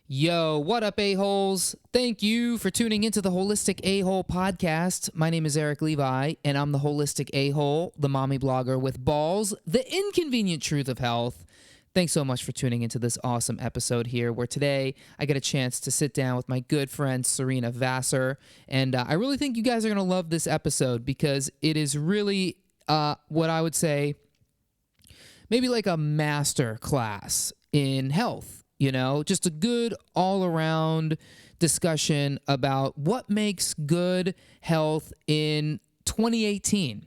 Yo, what up, a-holes? Thank you for tuning into the Holistic A-Hole podcast. My name is Eric Levi, and I'm the Holistic A-Hole, the mommy blogger with balls, the inconvenient truth of health. Thanks so much for tuning into this awesome episode here, where today I get a chance to sit down with my good friend Serina Vassar, and I really think you guys are going to love this episode because it is really what I would say maybe like a master class in health. You know, just a good all-around discussion about what makes good health in 2018,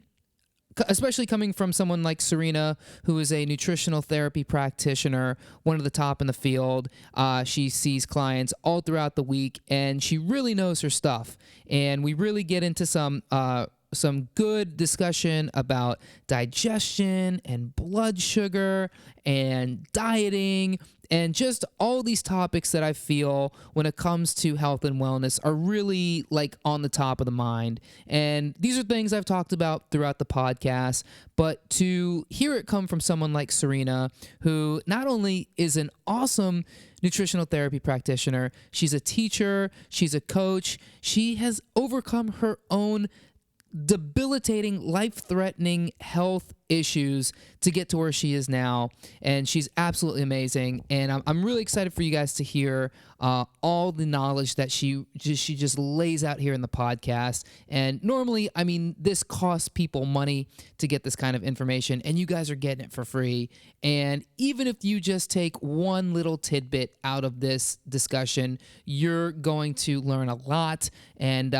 especially coming from someone like Serina, who is a nutritional therapy practitioner, one of the top in the field. She sees clients all throughout the week, and she really knows her stuff. And we really get into some good discussion about digestion and blood sugar and dieting and just all these topics that I feel when it comes to health and wellness are really like on the top of the mind. And these are things I've talked about throughout the podcast, but to hear it come from someone like Serina, who not only is an awesome nutritional therapy practitioner, she's a teacher, she's a coach, she has overcome her own debilitating, life-threatening health issues to get to where she is now, and she's absolutely amazing. And I'm really excited for you guys to hear all the knowledge that she just lays out here in the podcast. And normally, I mean, this costs people money to get this kind of information, and you guys are getting it for free. And even if you just take one little tidbit out of this discussion, you're going to learn a lot. And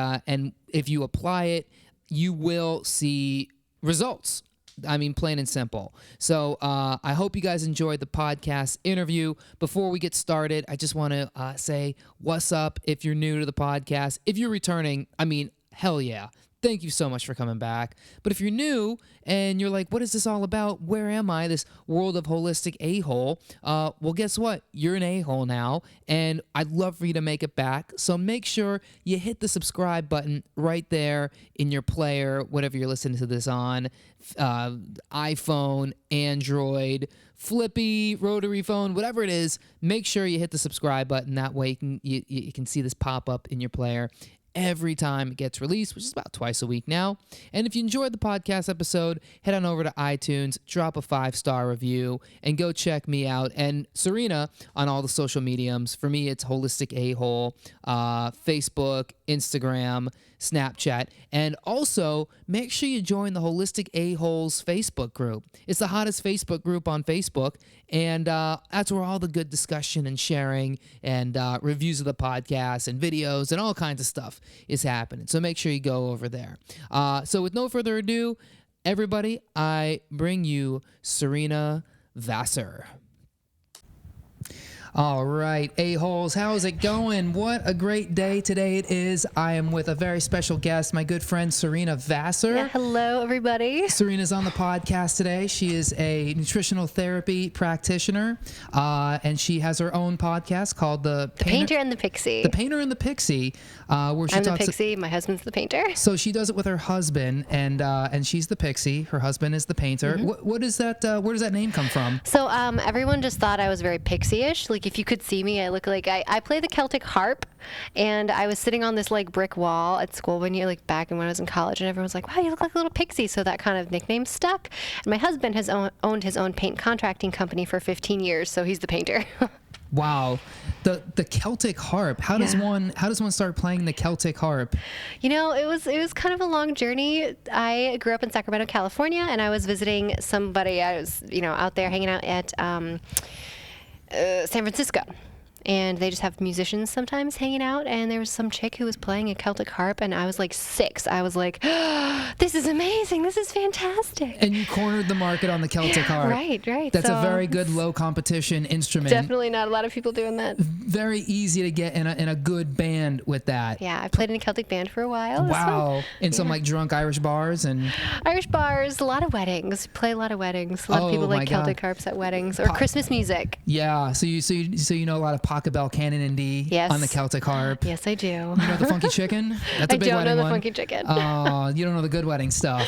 if you apply it, you will see results. I mean, plain and simple. So I hope you guys enjoyed the podcast interview. Before we get started, I just want to say what's up if you're new to the podcast. If you're returning, I mean, hell yeah. Thank you so much for coming back. But if you're new and you're like, what is this all about? Where am I? This world of holistic a-hole. Well, guess what? You're an a-hole now, and I'd love for you to make it back. So make sure you hit the subscribe button right there in your player, whatever you're listening to this on, iPhone, Android, flippy, rotary phone, whatever it is. Make sure you hit the subscribe button. That way you can see this pop up in your player every time it gets released, which is about twice a week now. And if you enjoyed the podcast episode, head on over to iTunes, drop a 5-star review, and go check me out and Serina on all the social mediums. For me, it's Holistic A-Hole, Facebook, Instagram, Snapchat, and also make sure you join the Holistic A-Holes Facebook group. It's the hottest Facebook group on Facebook, and that's where all the good discussion and sharing and reviews of the podcast and videos and all kinds of stuff is happening. So make sure you go over there. So with no further ado, everybody, I bring you Serina Vassar. All right, a-holes, how's it going? What a great day today it is. I am with a very special guest, my good friend Serina Vassar. Yeah, hello, everybody. Serina's on the podcast today. She is a nutritional therapy practitioner, and she has her own podcast called The Painter and The Pixie. The Painter and The Pixie, where she I'm talks... the pixie, my husband's the painter. So she does it with her husband, and she's the pixie. Her husband is the painter. Mm-hmm. What is that? Where does that name come from? So everyone just thought I was very pixie-ish. Like, if you could see me, I look like I play the Celtic harp, and I was sitting on this like brick wall at school when back when I was in college, and everyone was like, wow, you look like a little pixie. So that kind of nickname stuck. And my husband has owned his own paint contracting company for 15 years, so he's the painter. Wow, the Celtic harp. How does one start playing the Celtic harp? You know, it was kind of a long journey. I grew up in Sacramento, California, and I was visiting somebody. I was out there hanging out at San Francisco. And they just have musicians sometimes hanging out, and there was some chick who was playing a Celtic harp, and I was like 6. I was like, oh, this is amazing. This is fantastic. And you cornered the market on the Celtic harp. Right. That's a very good low competition instrument. Definitely not a lot of people doing that. Very easy to get in a good band with that. Yeah, I played in a Celtic band for a while. Wow. In some like drunk Irish bars and... Irish bars, a lot of weddings. Play a lot of weddings. A lot of people like Celtic harps at weddings or Christmas music. Yeah, so you know a lot of Pachelbel, Canon and D on the Celtic harp. Yes, I do. You know the funky chicken? That's a big wedding one. I don't know the funky chicken. Oh, you don't know the good wedding stuff.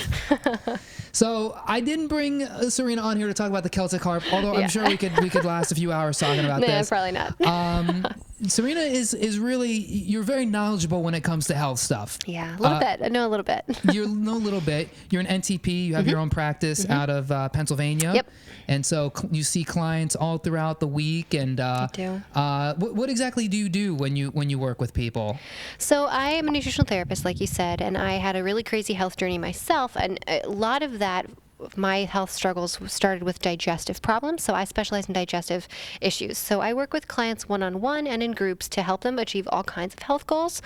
So I didn't bring Serina on here to talk about the Celtic harp, although I'm sure we could last a few hours talking about this. Probably not. Serina is really, you're very knowledgeable when it comes to health stuff. Yeah, a little bit. I know a little bit. You know a little bit. You're an NTP. You have your own practice out of Pennsylvania. Yep. And so you see clients all throughout the week. And I do. What exactly do you do when you work with people? So I am a nutritional therapist, like you said, and I had a really crazy health journey myself. And a lot of that, my health struggles started with digestive problems. So I specialize in digestive issues. So I work with clients one-on-one and in groups to help them achieve all kinds of health goals,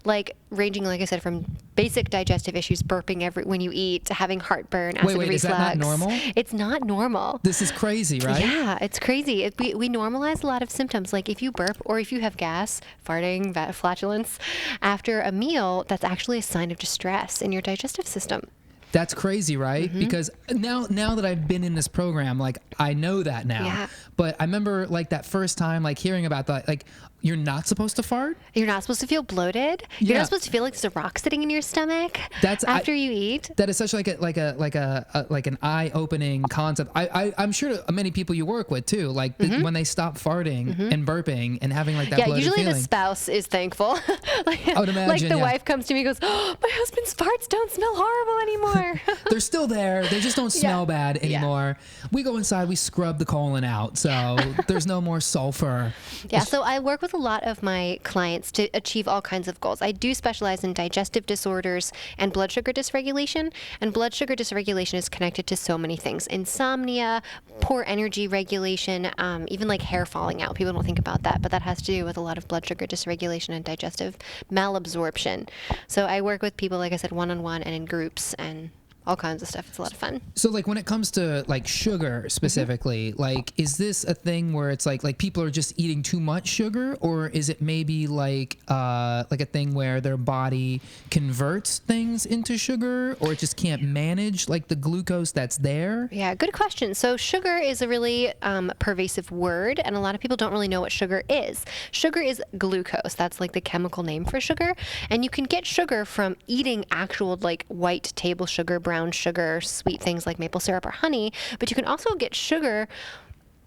like ranging, like I said, from basic digestive issues, burping when you eat, to having heartburn, acid reflux. Is that not normal? It's not normal. This is crazy, right? Yeah, it's crazy. We normalize a lot of symptoms. Like if you burp or if you have gas, farting, flatulence after a meal, that's actually a sign of distress in your digestive system. That's crazy, right? Because now that I've been in this program, like I know that now. Yeah. But I remember like that first time, like hearing about that, like you're not supposed to fart. You're not supposed to feel bloated. You're Yeah. not supposed to feel like there's a rock sitting in your stomach after you eat. That is such like an eye-opening concept. I'm sure many people you work with too, like when they stop farting and burping and having like that bloated usually feeling. the spouse is thankful. I would imagine, like the yeah. wife comes to me and goes, "Oh, my husband's farts don't smell horrible anymore." They're still there. They just don't smell bad Yeah. anymore. We go inside, we scrub the colon out, so there's no more sulfur. Yeah, so I work with a lot of my clients to achieve all kinds of goals. I do specialize in digestive disorders and blood sugar dysregulation. And blood sugar dysregulation is connected to so many things: insomnia, poor energy regulation, even like hair falling out. People don't think about that, but that has to do with a lot of blood sugar dysregulation and digestive malabsorption. So I work with people, like I said, one-on-one and in groups and all kinds of stuff. It's a lot of fun. So like when it comes to like sugar specifically, like is this a thing where it's like people are just eating too much sugar, or is it maybe like a thing where their body converts things into sugar, or it just can't manage like the glucose that's there? Yeah, good question. So sugar is a really pervasive word, and a lot of people don't really know what sugar is. Sugar is glucose. That's like the chemical name for sugar. And you can get sugar from eating actual like white table sugar, brown sugar, sweet things like maple syrup or honey, but you can also get sugar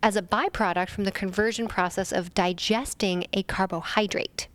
as a byproduct from the conversion process of digesting a carbohydrate.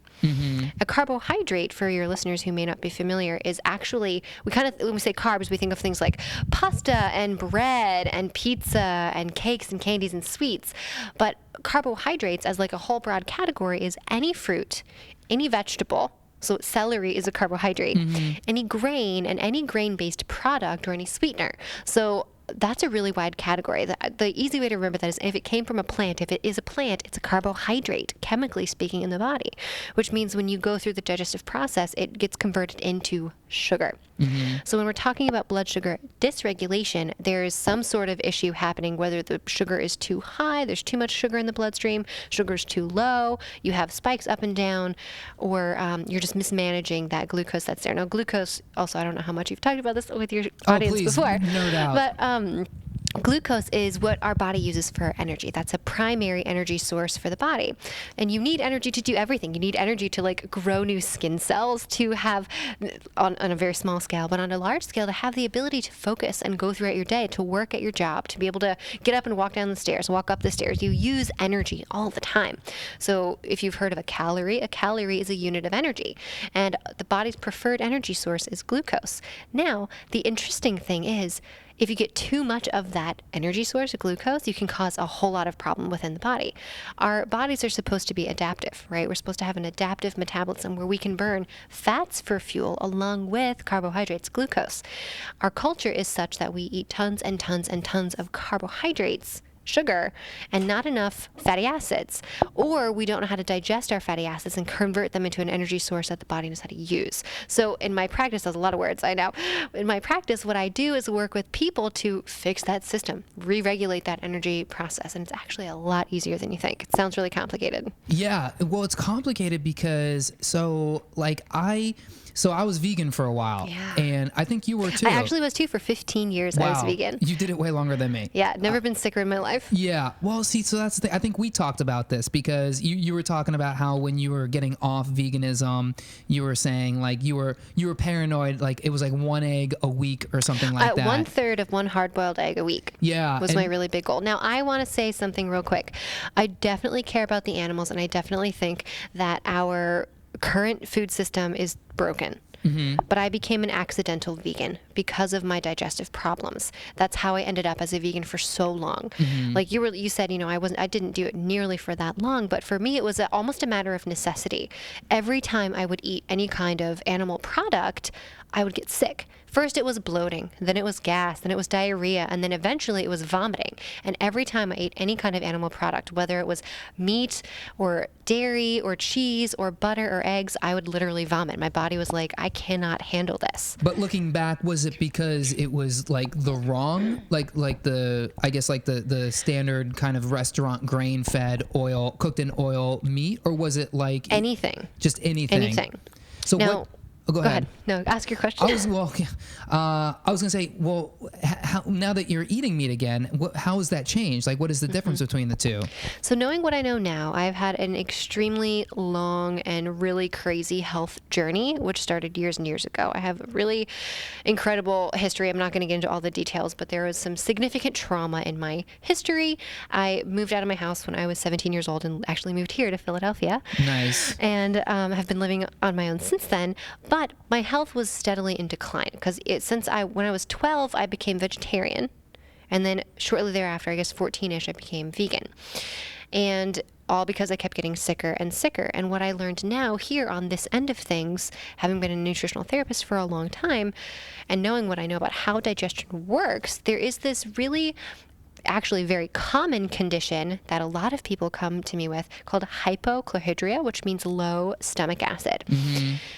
A carbohydrate, for your listeners who may not be familiar, is actually, when we say carbs, we think of things like pasta and bread and pizza and cakes and candies and sweets. But carbohydrates, as like a whole broad category, is any fruit, any vegetable. So celery is a carbohydrate, any grain and any grain-based product or any sweetener. So that's a really wide category. The easy way to remember that is if it came from a plant, if it is a plant, it's a carbohydrate, chemically speaking, in the body, which means when you go through the digestive process, it gets converted into sugar. So when we're talking about blood sugar dysregulation, there's some sort of issue happening, whether the sugar is too high, there's too much sugar in the bloodstream, sugar's too low, you have spikes up and down, or you're just mismanaging that glucose that's there. Now, glucose, also, I don't know how much you've talked about this with your audience please, before, no doubt. but glucose is what our body uses for energy. That's a primary energy source for the body. And you need energy to do everything. You need energy to like grow new skin cells, to have, on a very small scale, but on a large scale, to have the ability to focus and go throughout your day, to work at your job, to be able to get up and walk down the stairs, walk up the stairs. You use energy all the time. So if you've heard of a calorie is a unit of energy. And the body's preferred energy source is glucose. Now, the interesting thing is, if you get too much of that energy source, glucose, you can cause a whole lot of problem within the body. Our bodies are supposed to be adaptive, right? We're supposed to have an adaptive metabolism where we can burn fats for fuel along with carbohydrates, glucose. Our culture is such that we eat tons and tons and tons of carbohydrates, sugar, and not enough fatty acids, or we don't know how to digest our fatty acids and convert them into an energy source that the body knows how to use. So in my practice, that's a lot of words, I know. In my practice, what I do is work with people to fix that system, re-regulate that energy process, and it's actually a lot easier than you think. It sounds really complicated. Yeah, well, it's complicated because So I was vegan for a while, Yeah. and I think you were too. I actually was too. For 15 years, I was vegan. You did it way longer than me. Yeah, never been sicker in my life. Yeah. Well, see, so that's the thing. I think we talked about this because you were talking about how when you were getting off veganism, you were saying like you were paranoid, like it was like 1 egg a week or something like that. 1/3 of one hard-boiled egg a week. Yeah. Was my really big goal. Now, I want to say something real quick. I definitely care about the animals, and I definitely think that our current food system is broken. But I became an accidental vegan because of my digestive problems. That's how I ended up as a vegan for so long. Like you said, I didn't do it nearly for that long, but for me it was almost a matter of necessity. Every time I would eat any kind of animal product, I would get sick. First it was bloating, then it was gas, then it was diarrhea, and then eventually it was vomiting. And every time I ate any kind of animal product, whether it was meat or dairy or cheese or butter or eggs, I would literally vomit. My body was like, I cannot handle this. But looking back, was it because it was like the wrong, like the standard kind of restaurant grain-fed oil, cooked in oil meat, or was it like anything? Just anything. Anything. So now, what? Oh, go ahead. No, ask your question. I was gonna say, well, how, now that you're eating meat again, how has that changed? Like, what is the difference between the two? So knowing what I know now, I've had an extremely long and really crazy health journey, which started years and years ago. I have a really incredible history. I'm not going to get into all the details, but there was some significant trauma in my history. I moved out of my house when I was 17 years old and actually moved here to Philadelphia. Nice. And have been living on my own since then. But my health was steadily in decline because when I was 12, I became vegetarian. And then shortly thereafter, I guess 14-ish, I became vegan. And all because I kept getting sicker and sicker. And what I learned now here on this end of things, having been a nutritional therapist for a long time, and knowing what I know about how digestion works, there is this really actually very common condition that a lot of people come to me with called hypochlorhydria, which means low stomach acid.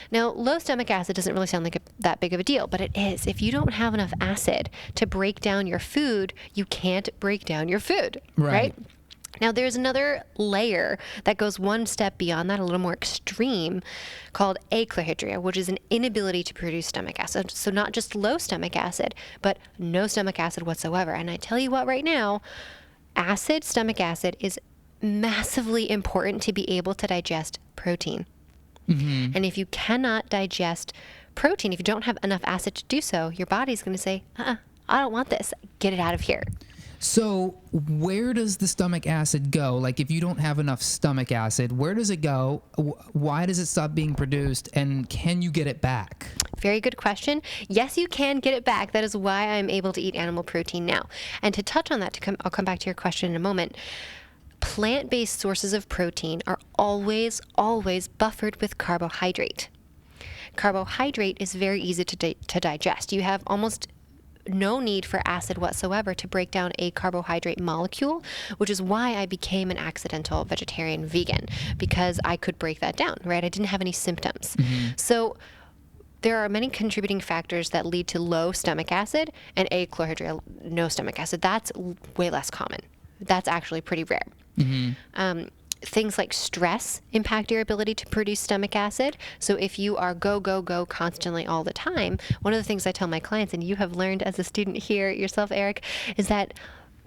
Now, low stomach acid doesn't really sound like that big of a deal, but it is. If you don't have enough acid to break down your food, you can't break down your food, right? Now, there's another layer that goes one step beyond that, a little more extreme, called achlorhydria, which is an inability to produce stomach acid. So not just low stomach acid, but no stomach acid whatsoever. And I tell you what, right now, stomach acid is massively important to be able to digest protein. And if you cannot digest protein, if you don't have enough acid to do so, your body's going to say, I don't want this. Get it out of here. So where does the stomach acid go? Like if you don't have enough stomach acid, where does it go? Why does it stop being produced? And can you get it back? Very good question. Yes, you can get it back. That is why I'm able to eat animal protein now. And to touch on that, I'll come back to your question in a moment. Plant-based sources of protein are always, always buffered with carbohydrate. Carbohydrate is very easy to digest. You have almost no need for acid whatsoever to break down a carbohydrate molecule, which is why I became an accidental vegetarian vegan, because I could break that down, right? I didn't have any symptoms. So there are many contributing factors that lead to low stomach acid, and achlorhydria, no stomach acid. That's way less common. That's actually pretty rare. Things like stress impact your ability to produce stomach acid. So if you are go, go, go constantly all the time, one of the things I tell my clients, and you have learned as a student here yourself, Erik, is that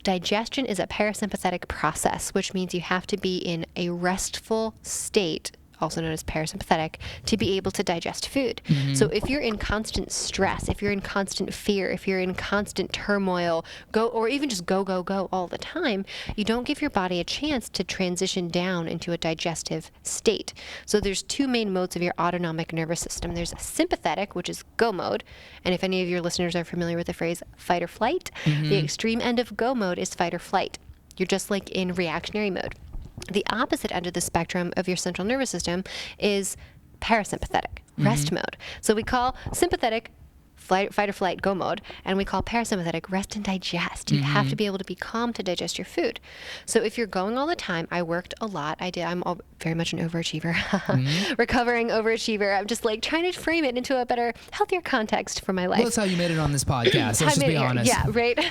digestion is a parasympathetic process, which means you have to be in a restful state, also known as parasympathetic, to be able to digest food. So if you're in constant stress, if you're in constant fear, if you're in constant turmoil, or even just go, go, go all the time, you don't give your body a chance to transition down into a digestive state. So there's two main modes of your autonomic nervous system. There's sympathetic, which is go mode. And if any of your listeners are familiar with the phrase fight or flight, the extreme end of go mode is fight or flight. You're just like in reactionary mode. The opposite end of the spectrum of your central nervous system is parasympathetic, rest mode. So we call sympathetic fight or flight, go mode, and we call parasympathetic rest and digest. You have to be able to be calm to digest your food. So if you're going all the time, I worked a lot. I'm very much an overachiever, recovering overachiever. I'm just like trying to frame it into a better, healthier context for my life. Well, that's how you made it on this podcast. Let's just be honest. Yeah, right.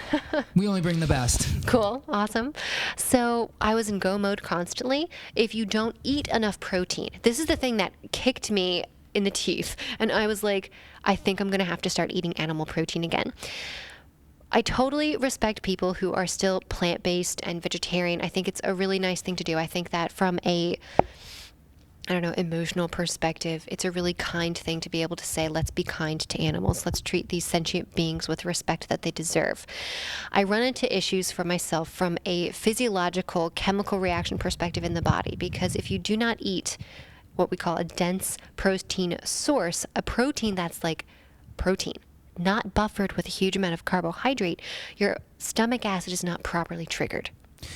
We only bring the best. Cool. Awesome. So I was in go mode constantly. If you don't eat enough protein, this is the thing that kicked me in the teeth. And I was like, I think I'm going to have to start eating animal protein again. I totally respect people who are still plant-based and vegetarian. I think it's a really nice thing to do. I think that from a, I don't know, emotional perspective, it's a really kind thing to be able to say, let's be kind to animals. Let's treat these sentient beings with respect that they deserve. I run into issues for myself from a physiological chemical reaction perspective in the body, because if you do not eat what we call a dense protein source, a protein that's like protein, not buffered with a huge amount of carbohydrate, your stomach acid is not properly triggered.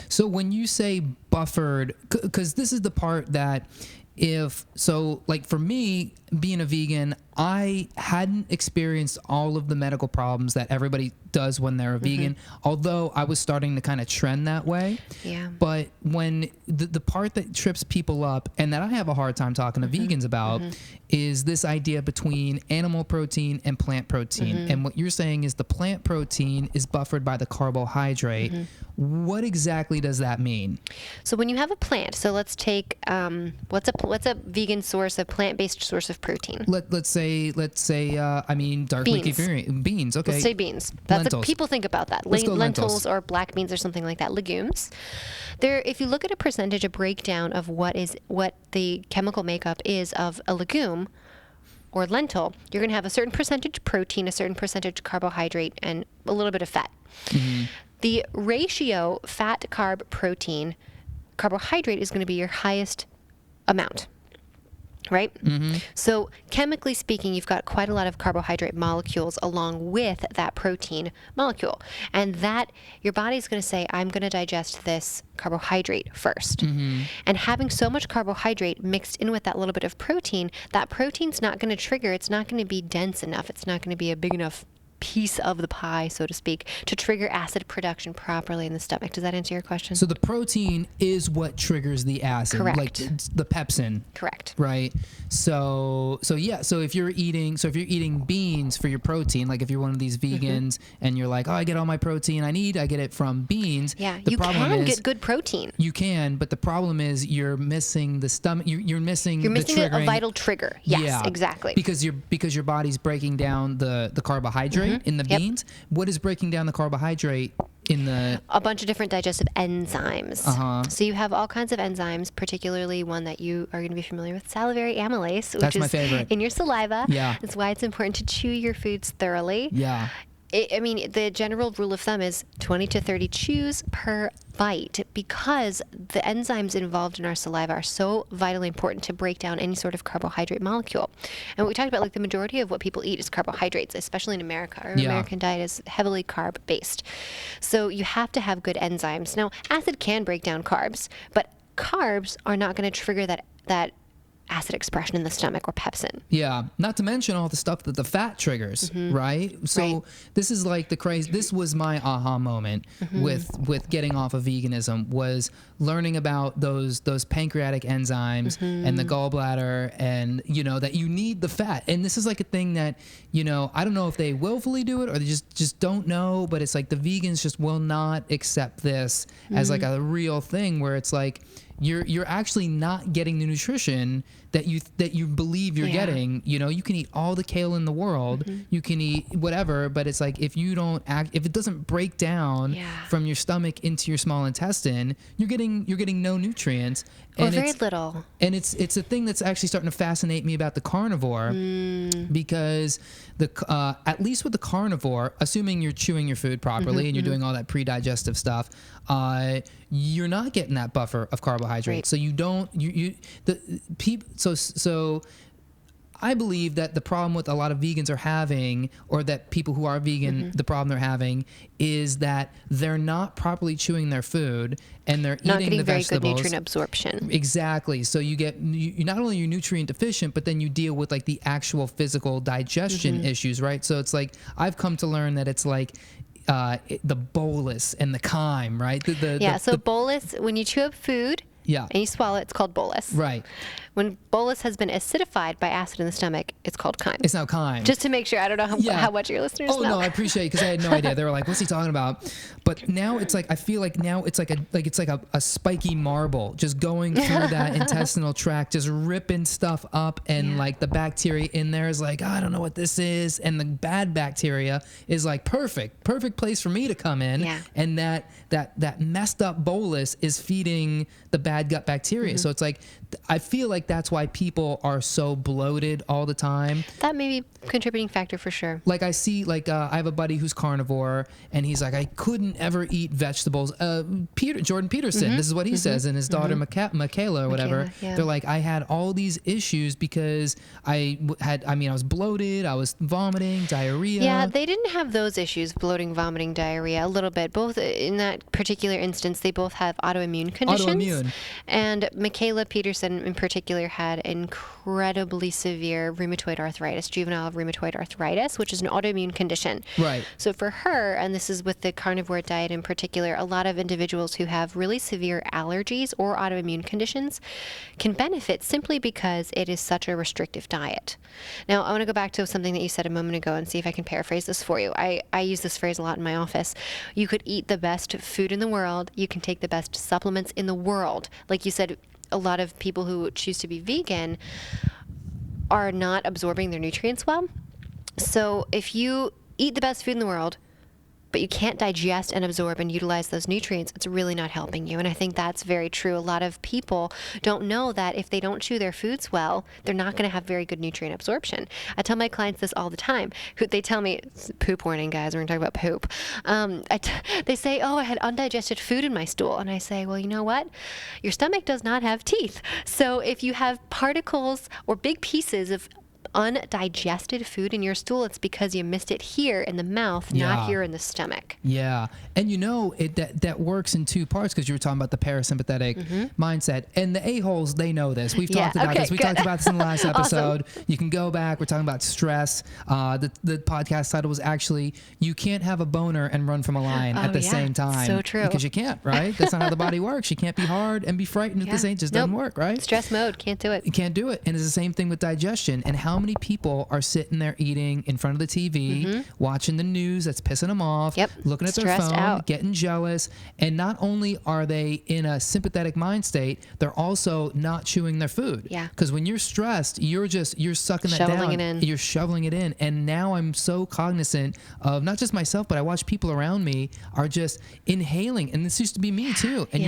So when you say buffered, because this is the part that like for me, being a vegan, I hadn't experienced all of the medical problems that everybody does when they're a vegan, although I was starting to kind of trend that way. Yeah. But when the part that trips people up and that I have a hard time talking to vegans about is this idea between animal protein and plant protein. And what you're saying is the plant protein is buffered by the carbohydrate. What exactly does that mean? So when you have a plant, so let's take what's a vegan source, a plant-based source of protein? Let's say I mean dark leafy beans. Okay. Let's say beans. That's Lentils. what people think about that. Let's go Lentils or black beans or something like that. Legumes. There, if you look at a percentage, a breakdown of what the chemical makeup is of a legume or lentil, you're going to have a certain percentage protein, a certain percentage carbohydrate, and a little bit of fat. The ratio fat, carb, protein, carbohydrate is going to be your highest amount, right? So chemically speaking, you've got quite a lot of carbohydrate molecules along with that protein molecule. And that your body's going to say, I'm going to digest this carbohydrate first. And having so much carbohydrate mixed in with that little bit of protein, that protein's not going to trigger. It's not going to be dense enough. It's not going to be a big enough piece of the pie, so to speak, to trigger acid production properly in the stomach. Does that answer your question? So the protein is what triggers the acid, Correct. like the pepsin. Correct. Right. So yeah. So if you're eating beans for your protein, like if you're one of these vegans and you're like, oh, I get all my protein I need, I get it from beans. Yeah, The you problem can is, get good protein. You can, but the problem is you're missing the stomach. You're missing You're missing the a triggering. vital trigger. Yes, Yeah, exactly. Because your body's breaking down the carbohydrate in the beans. What is breaking down the carbohydrate in the... A bunch of different digestive enzymes. So you have all kinds of enzymes, particularly one that you are going to be familiar with, salivary amylase, which That's my is favorite. in your saliva. Yeah. That's why it's important to chew your foods thoroughly. Yeah. I mean, the general rule of thumb is 20 to 30 chews per bite, because the enzymes involved in our saliva are so vitally important to break down any sort of carbohydrate molecule. And what we talked about, like the majority of what people eat is carbohydrates, especially in America. Our American diet is heavily carb-based. So you have to have good enzymes. Now, acid can break down carbs, but carbs are not going to trigger that acid expression in the stomach or pepsin. Yeah, not to mention all the stuff that the fat triggers, right? So this is like the crazy. This was my aha moment with getting off of veganism, was learning about those pancreatic enzymes and the gallbladder, and that you need the fat. And this is like a thing that I don't know if they willfully do it or they just don't know, but it's like the vegans just will not accept this as like a real thing, where it's like you're actually not getting the nutrition that you believe you're getting. You can eat all the kale in the world, you can eat whatever, but it's like if it doesn't break down from your stomach into your small intestine, you're getting no nutrients. Or very little. And it's a thing that's actually starting to fascinate me about the carnivore, because at least with the carnivore, assuming you're chewing your food properly and you're doing all that pre-digestive stuff, you're not getting that buffer of carbohydrate. So you don't so I believe that the problem with a lot of vegans are having, or that people who are vegan, the problem they're having is that they're not properly chewing their food and they're not eating the very vegetables. good nutrient absorption. Exactly. So you not only you're nutrient deficient, but then you deal with like the actual physical digestion issues, right? So it's like I've come to learn that it's like the bolus and the chyme, right? So bolus, when you chew up food and you swallow it, it's called bolus. Right. When bolus has been acidified by acid in the stomach, it's called chyme. It's now chyme. Just to make sure. I don't know how much your listeners know. Oh, no, I appreciate it because I had no idea. They were like, what's he talking about? But now it's like, I feel like now it's like a spiky marble just going through that intestinal tract, just ripping stuff up. And like the bacteria in there is like, I don't know what this is. And the bad bacteria is like perfect place for me to come in. Yeah. And that messed up bolus is feeding the bad gut bacteria. So it's like, I feel like that's why people are so bloated all the time. That may be a contributing factor for sure. Like I see, I have a buddy who's carnivore, and he's like, I couldn't ever eat vegetables. Jordan Peterson, this is what he says, and his daughter Michaela or whatever. Yeah. They're like, I had all these issues because I was bloated, I was vomiting, diarrhea. Yeah, they didn't have those issues, bloating, vomiting, diarrhea, a little bit. Both in that particular instance, they both have autoimmune conditions. And Michaela Peterson in particular had incredibly severe rheumatoid arthritis, juvenile rheumatoid arthritis, which is an autoimmune condition. Right. So for her, and this is with the carnivore diet in particular, a lot of individuals who have really severe allergies or autoimmune conditions can benefit simply because it is such a restrictive diet. Now, I want to go back to something that you said a moment ago and see if I can paraphrase this for you. I use this phrase a lot in my office. You could eat the best food in the world. You can take the best supplements in the world. Like you said, a lot of people who choose to be vegan are not absorbing their nutrients well. So if you eat the best food in the world, but you can't digest and absorb and utilize those nutrients, it's really not helping you. And I think that's very true. A lot of people don't know that if they don't chew their foods well, they're not going to have very good nutrient absorption. I tell my clients this all the time. They tell me, poop warning, guys, we're going to talk about poop. They say, oh, I had undigested food in my stool. And I say, well, you know what? Your stomach does not have teeth. So if you have particles or big pieces of undigested food in your stool, it's because you missed it here in the mouth, not here in the stomach. Yeah. And that works in two parts, because you were talking about the parasympathetic mindset. And the a-holes, they know this. We've talked about this. We talked about this in the last episode. Awesome. You can go back. We're talking about stress. The podcast title was actually, you can't have a boner and run from a lion at the same time. So true. Because you can't, right? That's not how the body works. You can't be hard and be frightened at the same. It just doesn't work, right? Stress mode. Can't do it. You can't do it. And it's the same thing with digestion. And how many people are sitting there eating in front of the TV, watching the news that's pissing them off, looking at their phone, getting jealous, and not only are they in a sympathetic mind state, they're also not chewing their food. Yeah. Because when you're stressed, you're sucking that shoveling down. It in. You're shoveling it in. And now I'm so cognizant of not just myself, but I watch people around me are just inhaling. And this used to be me too. And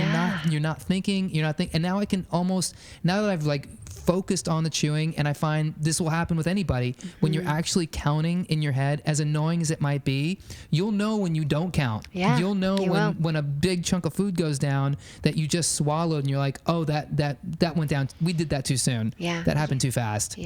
you're not thinking, and now I can almost, now that I've focused on the chewing, and I find this will happen with anybody, when you're actually counting in your head, as annoying as it might be, you'll know when you don't count. You'll know when a big chunk of food goes down that you just swallowed, and you're like, oh, that went down. We did that too soon. That happened too fast.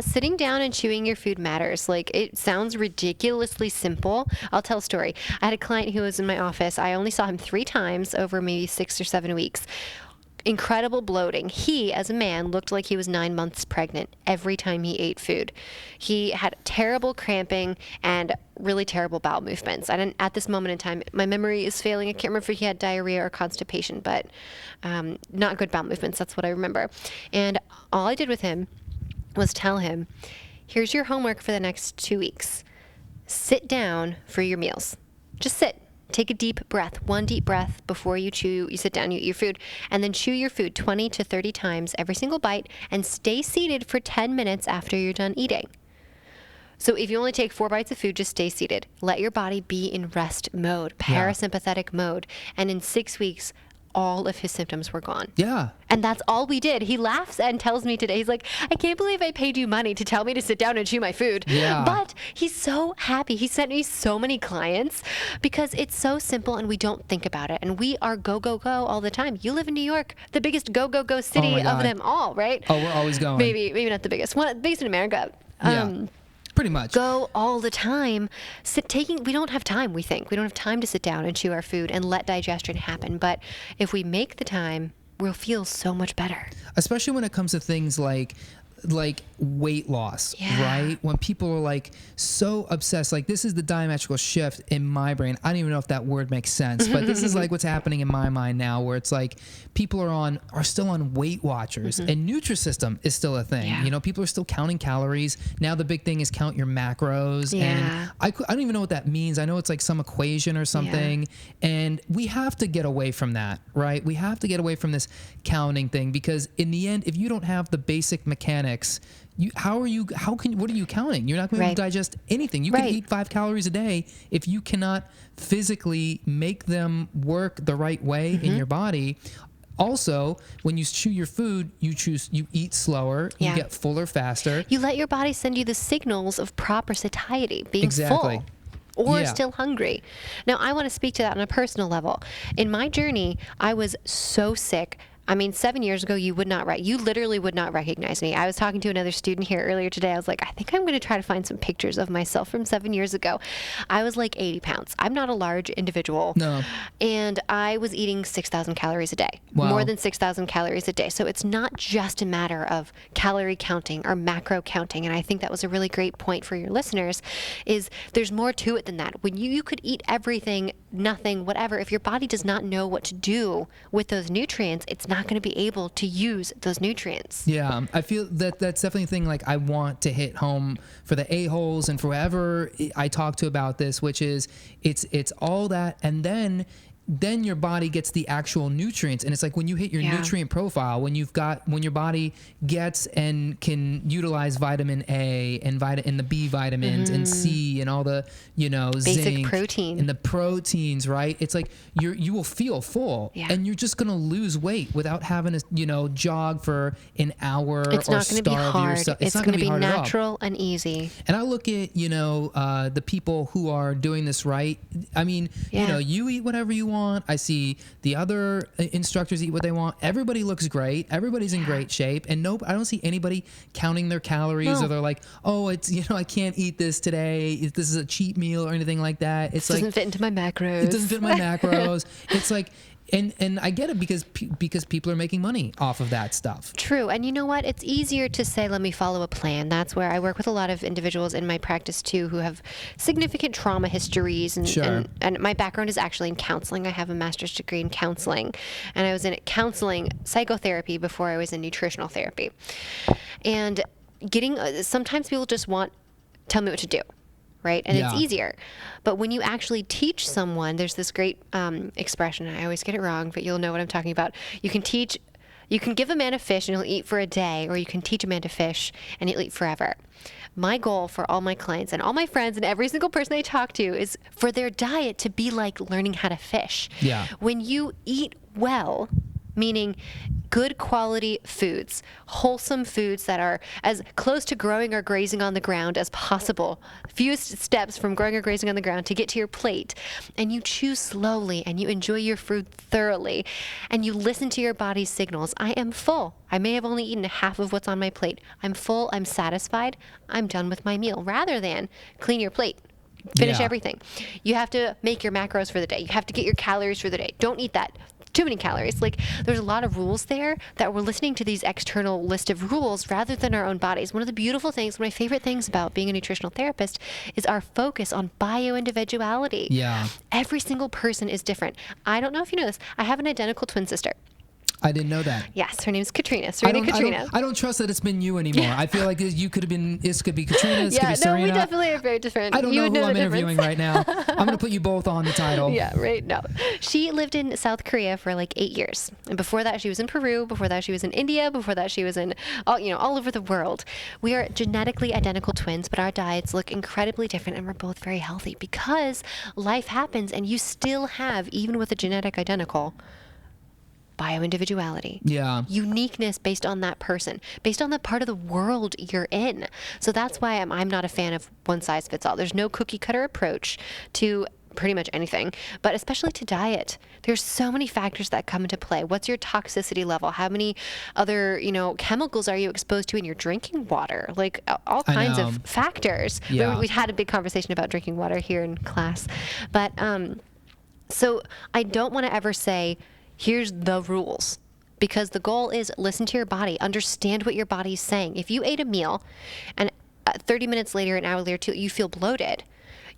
Sitting down and chewing your food matters. It sounds ridiculously simple. I'll tell a story. I had a client who was in my office. I only saw him 3 times over maybe 6 or 7 weeks. Incredible bloating. He, as a man, looked like he was 9 months pregnant every time he ate food. He had terrible cramping and really terrible bowel movements. At this moment in time, my memory is failing. I can't remember if he had diarrhea or constipation, but not good bowel movements. That's what I remember. And all I did with him was tell him, here's your homework for the next 2 weeks. Sit down for your meals. Just sit. Take a deep breath, 1 deep breath before you sit down, you eat your food, and then chew your food 20 to 30 times every single bite, and stay seated for 10 minutes after you're done eating. So if you only take 4 bites of food, just stay seated. Let your body be in rest mode, parasympathetic mode, and in 6 weeks, all of his symptoms were gone. Yeah. And that's all we did. He laughs and tells me today, he's like, I can't believe I paid you money to tell me to sit down and chew my food. Yeah. But he's so happy. He sent me so many clients because it's so simple and we don't think about it. And we are go, go, go all the time. You live in New York, the biggest go, go, go city of them all, right? Oh, we're always going. Maybe not the biggest. Biggest in America. Pretty much. Go all the time. We don't have time, we think. We don't have time to sit down and chew our food and let digestion happen. But if we make the time, we'll feel so much better. Especially when it comes to things like like weight loss, right? When people are like so obsessed, like this is the diametrical shift in my brain. I don't even know if that word makes sense, but this is like what's happening in my mind now, where it's like people are still on Weight Watchers, and Nutrisystem is still a thing. You know, people are still counting calories. Now the big thing is count your macros, and I don't even know what that means. I know it's like some equation or something, and we have to get away from that, right? We have to get away from this counting thing, because in the end, if you don't have the basic mechanics, what are you counting? You're not going to digest anything. You can eat 5 calories a day. If you cannot physically make them work the right way in your body. Also, when you chew your food, you eat slower, you get fuller faster. You let your body send you the signals of proper satiety, being full or still hungry. Now, I want to speak to that on a personal level. In my journey, I was so sick. I mean, 7 years ago, you literally would not recognize me. I was talking to another student here earlier today. I was like, I think I'm going to try to find some pictures of myself from 7 years ago. I was like 80 pounds. I'm not a large individual. No. And I was eating 6,000 calories a day, more than 6,000 calories a day. So it's not just a matter of calorie counting or macro counting. And I think that was a really great point for your listeners, is there's more to it than that. When you could eat everything, nothing, whatever, if your body does not know what to do with those nutrients, it's not going to be able to use those nutrients. Yeah, I feel that that's definitely a thing like I want to hit home for the a-holes and for whoever I talk to about this, which is it's all that, and then your body gets the actual nutrients. And it's like when you hit your nutrient profile, when your body gets and can utilize vitamin A and the B vitamins and C and all the, basic zinc protein and the proteins, right? It's like you will feel full and you're just going to lose weight without having to, jog for an hour or starve yourself. It's not going to be hard. It's not going to be hard natural and easy. And I look at, the people who are doing this right. I mean, you eat whatever you want. I see the other instructors eat what they want. Everybody looks great. Everybody's in great shape. And I don't see anybody counting their calories or they're like, oh, it's, I can't eat this today. This is a cheat meal or anything like that. It's doesn't fit into my macros. It doesn't fit in my macros. It's like, and I get it because people are making money off of that stuff. True. And you know what? It's easier to say, let me follow a plan. That's where I work with a lot of individuals in my practice too who have significant trauma histories. And my background is actually in counseling. I have a master's degree in counseling. And I was in counseling psychotherapy before I was in nutritional therapy. And sometimes people just tell me what to do. Right? And it's easier. But when you actually teach someone, there's this great expression. I always get it wrong, but you'll know what I'm talking about. You can give a man a fish and he'll eat for a day, or you can teach a man to fish and he'll eat forever. My goal for all my clients and all my friends and every single person I talk to is for their diet to be like learning how to fish. Yeah. When you eat well, meaning good quality foods, wholesome foods that are as close to growing or grazing on the ground as possible, fewest steps from growing or grazing on the ground to get to your plate, and you chew slowly and you enjoy your food thoroughly, and you listen to your body's signals. I am full. I may have only eaten half of what's on my plate. I'm full. I'm satisfied. I'm done with my meal, rather than clean your plate. Finish everything. You have to make your macros for the day. You have to get your calories for the day. Don't eat that. Too many calories. Like, there's a lot of rules there that we're listening to these external list of rules rather than our own bodies. One of the beautiful things, one of my favorite things about being a nutritional therapist is our focus on bio-individuality. Yeah. Every single person is different. I don't know if you know this. I have an identical twin sister. I didn't know that. Yes, her name's Katrina. Serina Katrina. I don't trust that it's been you anymore. I feel like you could have been. This could be Katrina. This could be Serina. We definitely are very different. I don't know who I'm interviewing right now. I'm going to put you both on the title. Yeah, right. No, she lived in South Korea for like 8 years, and before that she was in Peru. Before that she was in India. Before that she was in all over the world. We are genetically identical twins, but our diets look incredibly different, and we're both very healthy because life happens, and you still have, even with a genetic identical, bio-individuality. Yeah. Uniqueness based on that person, based on the part of the world you're in. So that's why I'm not a fan of one size fits all. There's no cookie cutter approach to pretty much anything, but especially to diet. There's so many factors that come into play. What's your toxicity level? How many other, chemicals are you exposed to in your drinking water? Like all kinds of factors. Yeah. We had a big conversation about drinking water here in class. But so I don't want to ever say, here's the rules, because the goal is listen to your body, understand what your body's saying. If you ate a meal and 30 minutes later, an hour later, you feel bloated,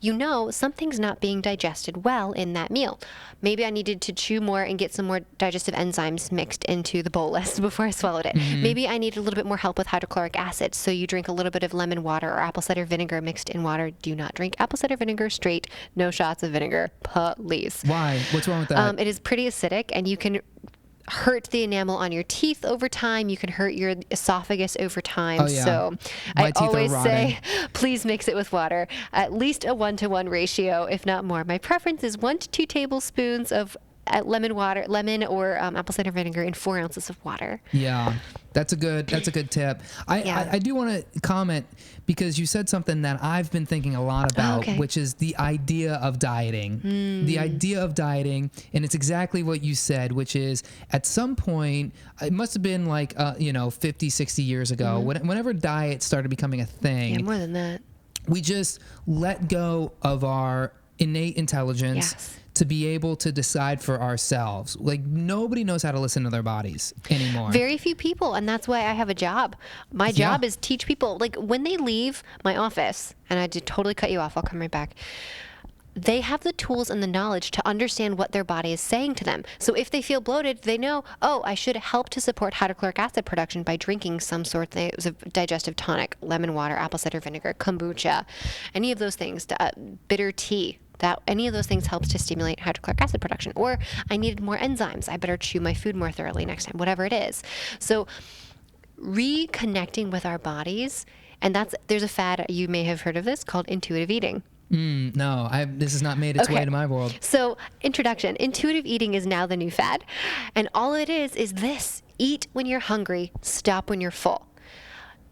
you know something's not being digested well in that meal. Maybe I needed to chew more and get some more digestive enzymes mixed into the bolus before I swallowed it. Maybe I needed a little bit more help with hydrochloric acid, so you drink a little bit of lemon water or apple cider vinegar mixed in water. Do not drink apple cider vinegar straight. No shots of vinegar, please. Why? What's wrong with that? It is pretty acidic, and you can hurt the enamel on your teeth over time. You can hurt your esophagus over time. Oh, yeah. So My I teeth are always rotting. say, please mix it with water, at least a 1-to-1 ratio, if not more. My preference is 1 to 2 tablespoons of lemon or apple cider vinegar in 4 ounces of water. Yeah, that's a good tip. I do want to comment because you said something that I've been thinking a lot about, which is the idea of dieting. The idea of dieting, and it's exactly what you said, which is at some point, it must have been like 50, 60 years ago, whenever diet started becoming a thing. Yeah, more than that. We just let go of our innate intelligence to be able to decide for ourselves. Like, nobody knows how to listen to their bodies anymore. Very few people, and that's why I have a job. My job is teach people, like when they leave my office, and I did totally cut you off, I'll come right back. They have the tools and the knowledge to understand what their body is saying to them. So if they feel bloated, they know, oh, I should help to support hydrochloric acid production by drinking some sort of digestive tonic, lemon water, apple cider vinegar, kombucha, any of those things, bitter tea. That any of those things helps to stimulate hydrochloric acid production. Or I needed more enzymes. I better chew my food more thoroughly next time, whatever it is. So reconnecting with our bodies, and there's a fad, you may have heard of this, called intuitive eating. No, this has not made its way to my world. So introduction, intuitive eating is now the new fad. And all it is this: eat when you're hungry, stop when you're full.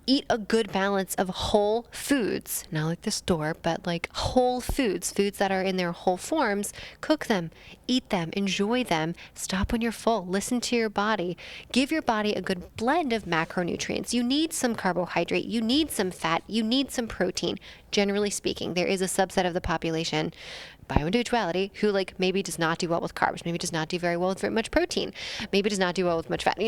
Eat a good balance of whole foods, not like the store, but like whole foods that are in their whole forms. Cook them, eat them, enjoy them. Stop when you're full. Listen to your body. Give your body a good blend of macronutrients. You need some carbohydrate. You need some fat. You need some protein. Generally speaking, there is a subset of the population, bioindividuality, who maybe does not do well with carbs, maybe does not do very well with very much protein, maybe does not do well with much fat.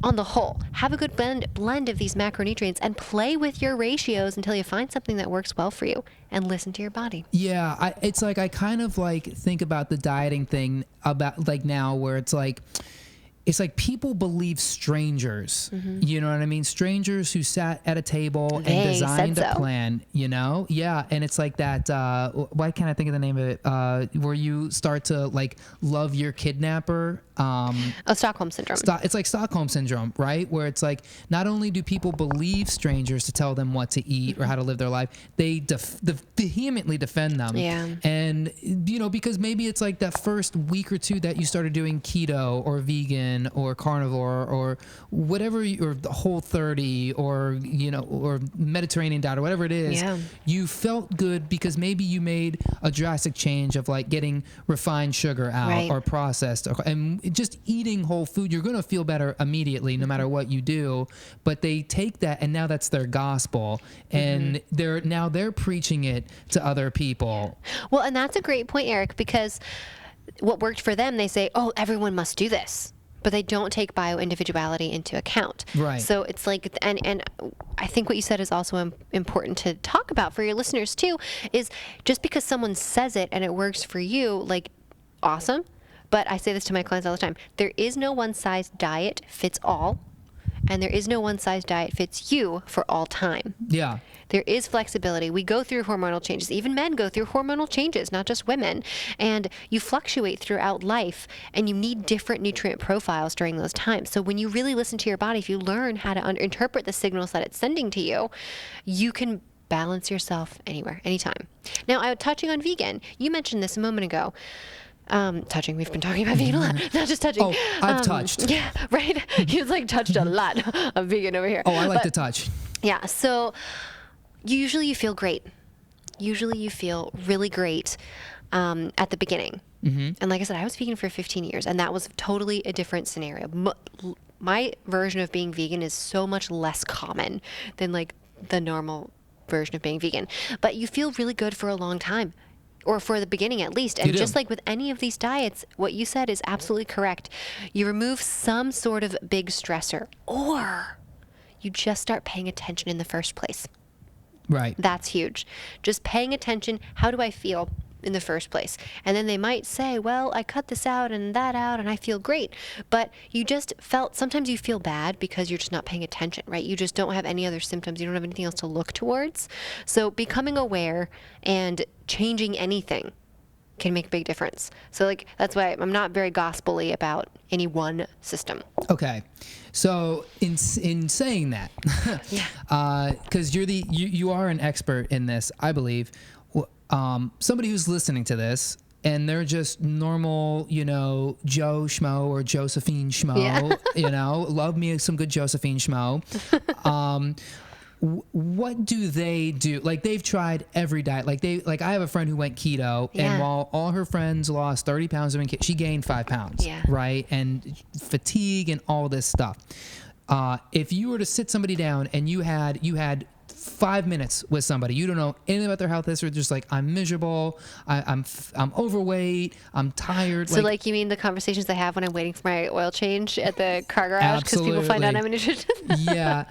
On the whole, have a good blend of these macronutrients and play with your ratios until you find something that works well for you, and listen to your body. Yeah, it's like I kind of think about the dieting thing about now where it's like people believe strengers. You know what I mean? Strangers who sat at a table and designed a plan, Yeah, and it's like that, why can't I think of the name of it? Where you start to love your kidnapper. Stockholm syndrome. It's like Stockholm syndrome, right? Where it's like not only do people believe strangers to tell them what to eat or how to live their life, they vehemently defend them. Yeah. And, because maybe it's like that first week or two that you started doing keto or vegan or carnivore or whatever, or the Whole30 or or Mediterranean diet or whatever it is, you felt good because maybe you made a drastic change of getting refined sugar out or processed, and just eating whole food. You're going to feel better immediately no matter what you do. But they take that and now that's their gospel, and they're preaching it to other people. Well, and that's a great point, Eric, because what worked for them, they say, oh, everyone must do this. But they don't take bio-individuality into account. Right. So it's and I think what you said is also important to talk about for your listeners too, is just because someone says it and it works for you, awesome. But I say this to my clients all the time. There is no one-size diet fits all, and there is no one-size diet fits you for all time. Yeah. There is flexibility. We go through hormonal changes. Even men go through hormonal changes, not just women. And you fluctuate throughout life, and you need different nutrient profiles during those times. So when you really listen to your body, if you learn how to interpret the signals that it's sending to you, you can balance yourself anywhere, anytime. Now, touching on vegan, you mentioned this a moment ago. Touching, we've been talking about vegan a lot, not just touching. Oh, I've touched. Yeah, right? He's touched a lot of vegan over here. Oh, I like to touch. Yeah, so usually you feel great. Usually you feel really great at the beginning. And like I said, I was vegan for 15 years, and that was totally a different scenario. My version of being vegan is so much less common than the normal version of being vegan. But you feel really good for a long time. or for the beginning at least. And just like with any of these diets, what you said is absolutely correct. You remove some sort of big stressor, or you just start paying attention in the first place. Right. That's huge. Just paying attention. How do I feel in the first place? And then they might say, well, I cut this out and that out and I feel great. But you just sometimes you feel bad because you're just not paying attention, right? You just don't have any other symptoms. You don't have anything else to look towards. So becoming aware and changing anything can make a big difference. So like, that's why I'm not very gospel-y about any one system. Okay. So in saying that, because you are an expert in this, I believe, somebody who's listening to this and they're just normal, Joe Schmo or Josephine Schmo, love me some good Josephine Schmo. What do they do? Like, they've tried every diet. Like I have a friend who went keto, and while all her friends lost 30 pounds of she gained 5 pounds, right? And fatigue and all this stuff. If you were to sit somebody down and you had 5 minutes with somebody, you don't know anything about their health history, just like, I'm miserable, I'm overweight, I'm tired. So like you mean the conversations I have when I'm waiting for my oil change at the car garage because people find out I'm a nutritionist? Yeah.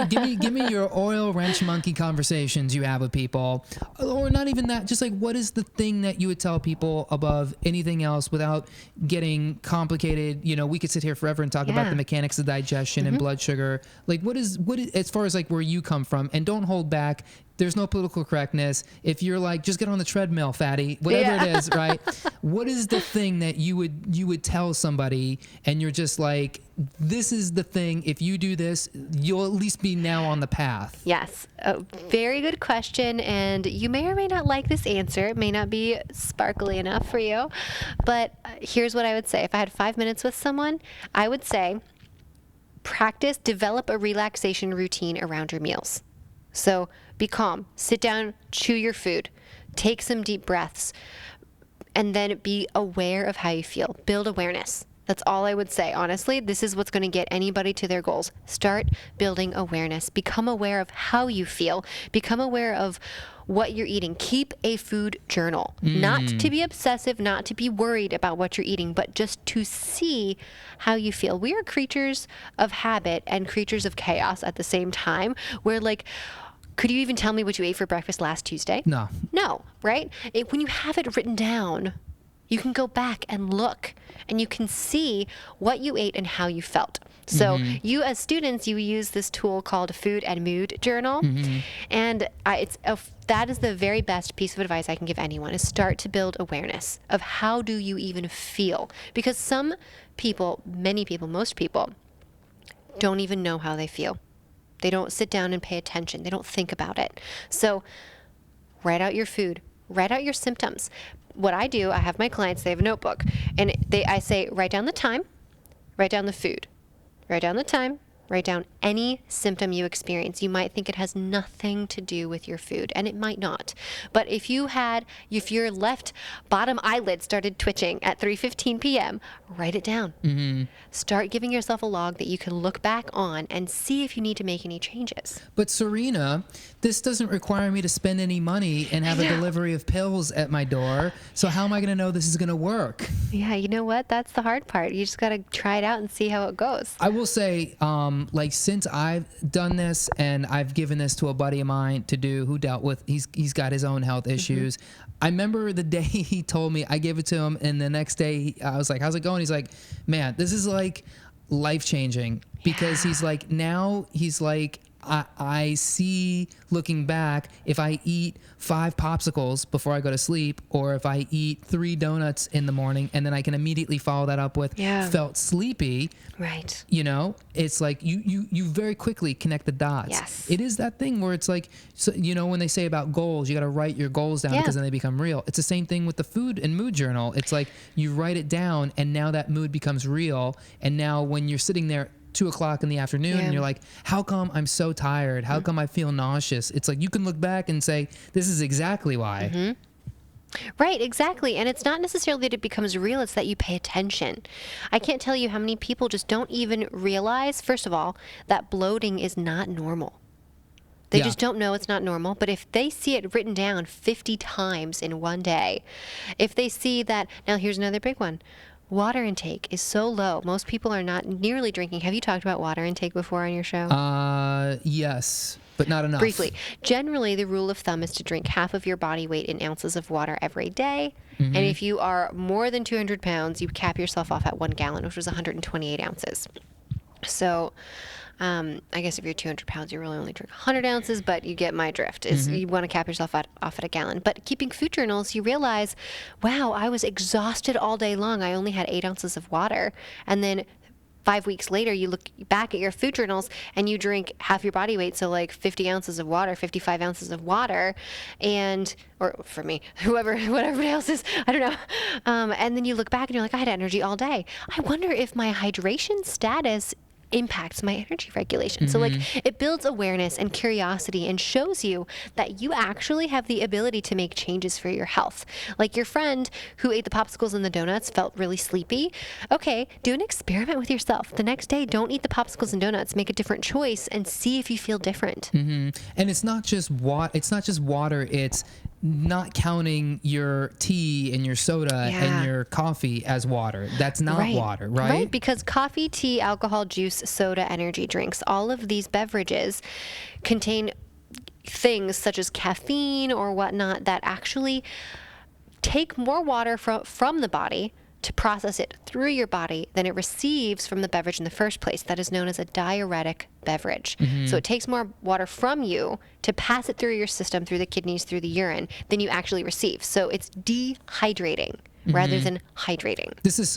Give me your oil wrench monkey conversations you have with people, or not even that. Just like, what is the thing that you would tell people above anything else without getting complicated? We could sit here forever and talk about the mechanics of digestion and blood sugar. Like, what is as far as like where you come from, and don't hold back. There's no political correctness. If you're like, just get on the treadmill, fatty, whatever it is, right? What is the thing that you would tell somebody, and you're just like, this is the thing. If you do this, you'll at least be now on the path. Yes. A very good question. And you may or may not like this answer. It may not be sparkly enough for you. But here's what I would say. If I had 5 minutes with someone, I would say, develop a relaxation routine around your meals. So be calm, sit down, chew your food, take some deep breaths, and then be aware of how you feel. Build awareness. That's all I would say. Honestly, this is what's going to get anybody to their goals. Start building awareness. Become aware of how you feel. Become aware of what you're eating. Keep a food journal. Not to be obsessive, not to be worried about what you're eating, but just to see how you feel. We are creatures of habit and creatures of chaos at the same time. We're like, could you even tell me what you ate for breakfast last Tuesday? No. No, right? When you have it written down, you can go back and look, and you can see what you ate and how you felt. So you, as students, you use this tool called Food and Mood Journal. And that is the very best piece of advice I can give anyone, is start to build awareness of how do you even feel. Because some people, many people, most people, don't even know how they feel. They don't sit down and pay attention. They don't think about it. So write out your food. Write out your symptoms. What I do, I have my clients, they have a notebook, and I say, write down the time, write down the food, write down the time, write down any symptom you experience. You might think it has nothing to do with your food, and it might not. But if your left bottom eyelid started twitching at 3:15 p.m., write it down. Start giving yourself a log that you can look back on and see if you need to make any changes. But Serina, this doesn't require me to spend any money and have a delivery of pills at my door. So how am I going to know this is going to work? Yeah, you know what? That's the hard part. You just got to try it out and see how it goes. I will say, like, since I've done this and I've given this to a buddy of mine to do, who dealt with, he's got his own health issues. I remember the day he told me, I gave it to him, and the next day I was like, how's it going? He's like, man, this is like life-changing, because he's like, now he's like, I see, looking back, if I eat 5 popsicles before I go to sleep, or if I eat 3 donuts in the morning, and then I can immediately follow that up with felt sleepy. Right. It's like you very quickly connect the dots. Yes. It is that thing where it's like, so, when they say about goals, you got to write your goals down because then they become real. It's the same thing with the Food and Mood Journal. It's like you write it down, and now that mood becomes real. And now when you're sitting there 2:00 in the afternoon and you're like, how come I'm so tired? How come I feel nauseous? It's like you can look back and say, this is exactly why. Right, exactly. And it's not necessarily that it becomes real, it's that you pay attention. I can't tell you how many people just don't even realize, first of all, that bloating is not normal. They just don't know it's not normal. But if they see it written down 50 times in one day, if they see that, now here's another big one. Water intake is so low. Most people are not nearly drinking. Have you talked about water intake before on your show? Yes, but not enough. Briefly. Generally, the rule of thumb is to drink half of your body weight in ounces of water every day. And if you are more than 200 pounds, you cap yourself off at 1 gallon, which was 128 ounces. So I guess if you're 200 pounds, you really only drink 100 ounces, but you get my drift. Is you want to cap yourself off at a gallon. But keeping food journals, you realize, wow, I was exhausted all day long. I only had 8 ounces of water. And then 5 weeks later, you look back at your food journals and you drink half your body weight, so like 50 ounces of water, 55 ounces of water, or for me, whatever else is, I don't know. And then you look back and you're like, I had energy all day. I wonder if my hydration status impacts my energy regulation. So like it builds awareness and curiosity and shows you that you actually have the ability to make changes for your health. Like your friend who ate the popsicles and the donuts felt really sleepy. Okay, do an experiment with yourself. The next day, don't eat the popsicles and donuts. Make a different choice and see if you feel different. And it's not just water. It's not counting your tea and your soda and your coffee as water. That's not water, right? Right, because coffee, tea, alcohol, juice, soda, energy drinks, all of these beverages contain things such as caffeine or whatnot that actually take more water from the body to process it through your body than it receives from the beverage in the first place. That is known as a diuretic beverage. So it takes more water from you to pass it through your system, through the kidneys, through the urine, than you actually receive. So it's dehydrating rather than hydrating. This is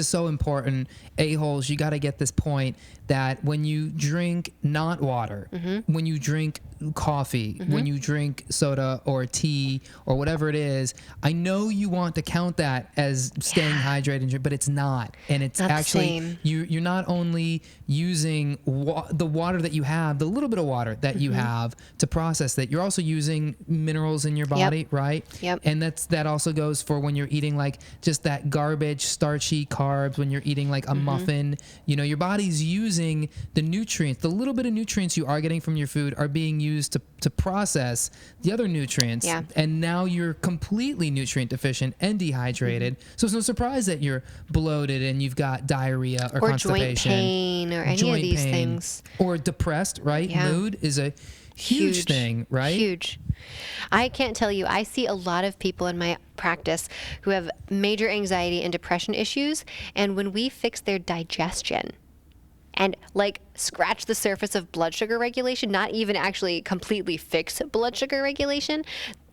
so important. A-holes, you got to get this point that when you drink not water, when you drink coffee, when you drink soda or tea or whatever it is, I know you want to count that as staying hydrated, but it's not. And it's not actually, you're not only using the water that you have, the little bit of water that you have to process that, you're also using minerals in your body, right? Yep. And that also goes for when you're eating like just that garbage, starchy carbs, when you're eating like a muffin, you know, your body's using the nutrients, the little bit of nutrients you are getting from your food are being used to process the other nutrients. Yeah. And now you're completely nutrient deficient and dehydrated. So it's no surprise that you're bloated and you've got diarrhea or constipation. Joint pain or any of these things. Or depressed, right? Yeah. Mood is a huge thing, right? Huge. I can't tell you, I see a lot of people in my practice who have major anxiety and depression issues. And when we fix their digestion, and like scratch the surface of blood sugar regulation, not even actually completely fix blood sugar regulation,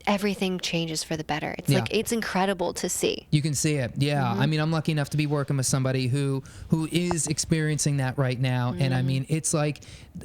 everything changes for the better. It's like, it's incredible to see. You can see it. Yeah. I mean, I'm lucky enough to be working with somebody who is experiencing that right now. And I mean, it's like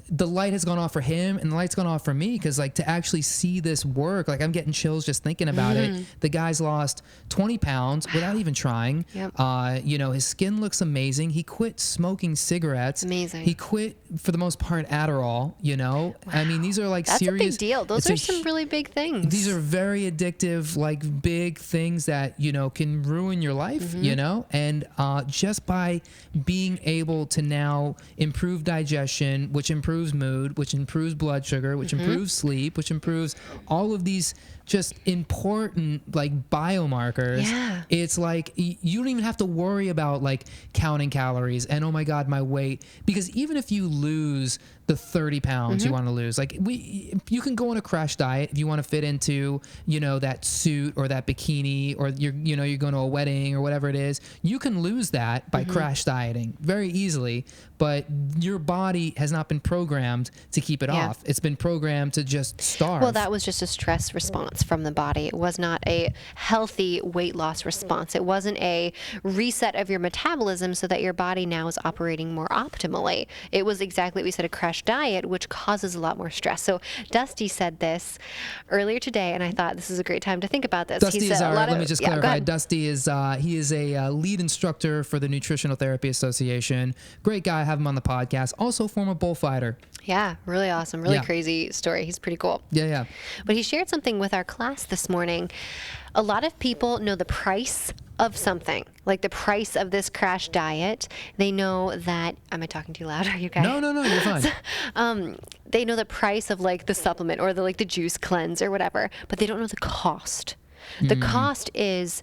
the light has gone off for him and the light's gone off for me, because like to actually see this work, like I'm getting chills just thinking about it. The guy's lost 20 pounds without even trying. You know, his skin looks amazing. He quit smoking cigarettes. Amazing. He quit, for the most part, Adderall, you know. I mean, these are like That's serious. a big deal. Those are some really big things. These are very addictive, like big things that, you know, can ruin your life, you know, and just by being able to now improve digestion, which improves mood, which improves blood sugar, which improves sleep, which improves all of these just important like biomarkers. It's like you don't even have to worry about like counting calories and, oh my God, my weight, because even if you lose the 30 pounds you want to lose, like you can go on a crash diet if you want to fit into, you know, that suit or that bikini, or you're going to a wedding or whatever it is. You can lose that by crash dieting very easily, but your body has not been programmed to keep it off. It's been programmed to just starve. Well, that was just a stress response from the body. It was not a healthy weight loss response. It wasn't a reset of your metabolism so that your body now is operating more optimally. It was exactly what we said, a crash diet, which causes a lot more stress. So Dusty said this earlier today, and I thought this is a great time to think about this. Dusty is let me just clarify. Dusty is he is a lead instructor for the Nutritional Therapy Association. Great guy. I have him on the podcast. Also former bullfighter. better. Yeah, really awesome. Really Yeah. crazy story. He's pretty cool. Yeah. But he shared something with our class this morning. A lot of people know the price of something, like the price of this crash diet. They know that, am I talking too loud? Are you guys? No, you're fine. They know the price of like the supplement or the juice cleanse or whatever, but they don't know the cost. The cost is,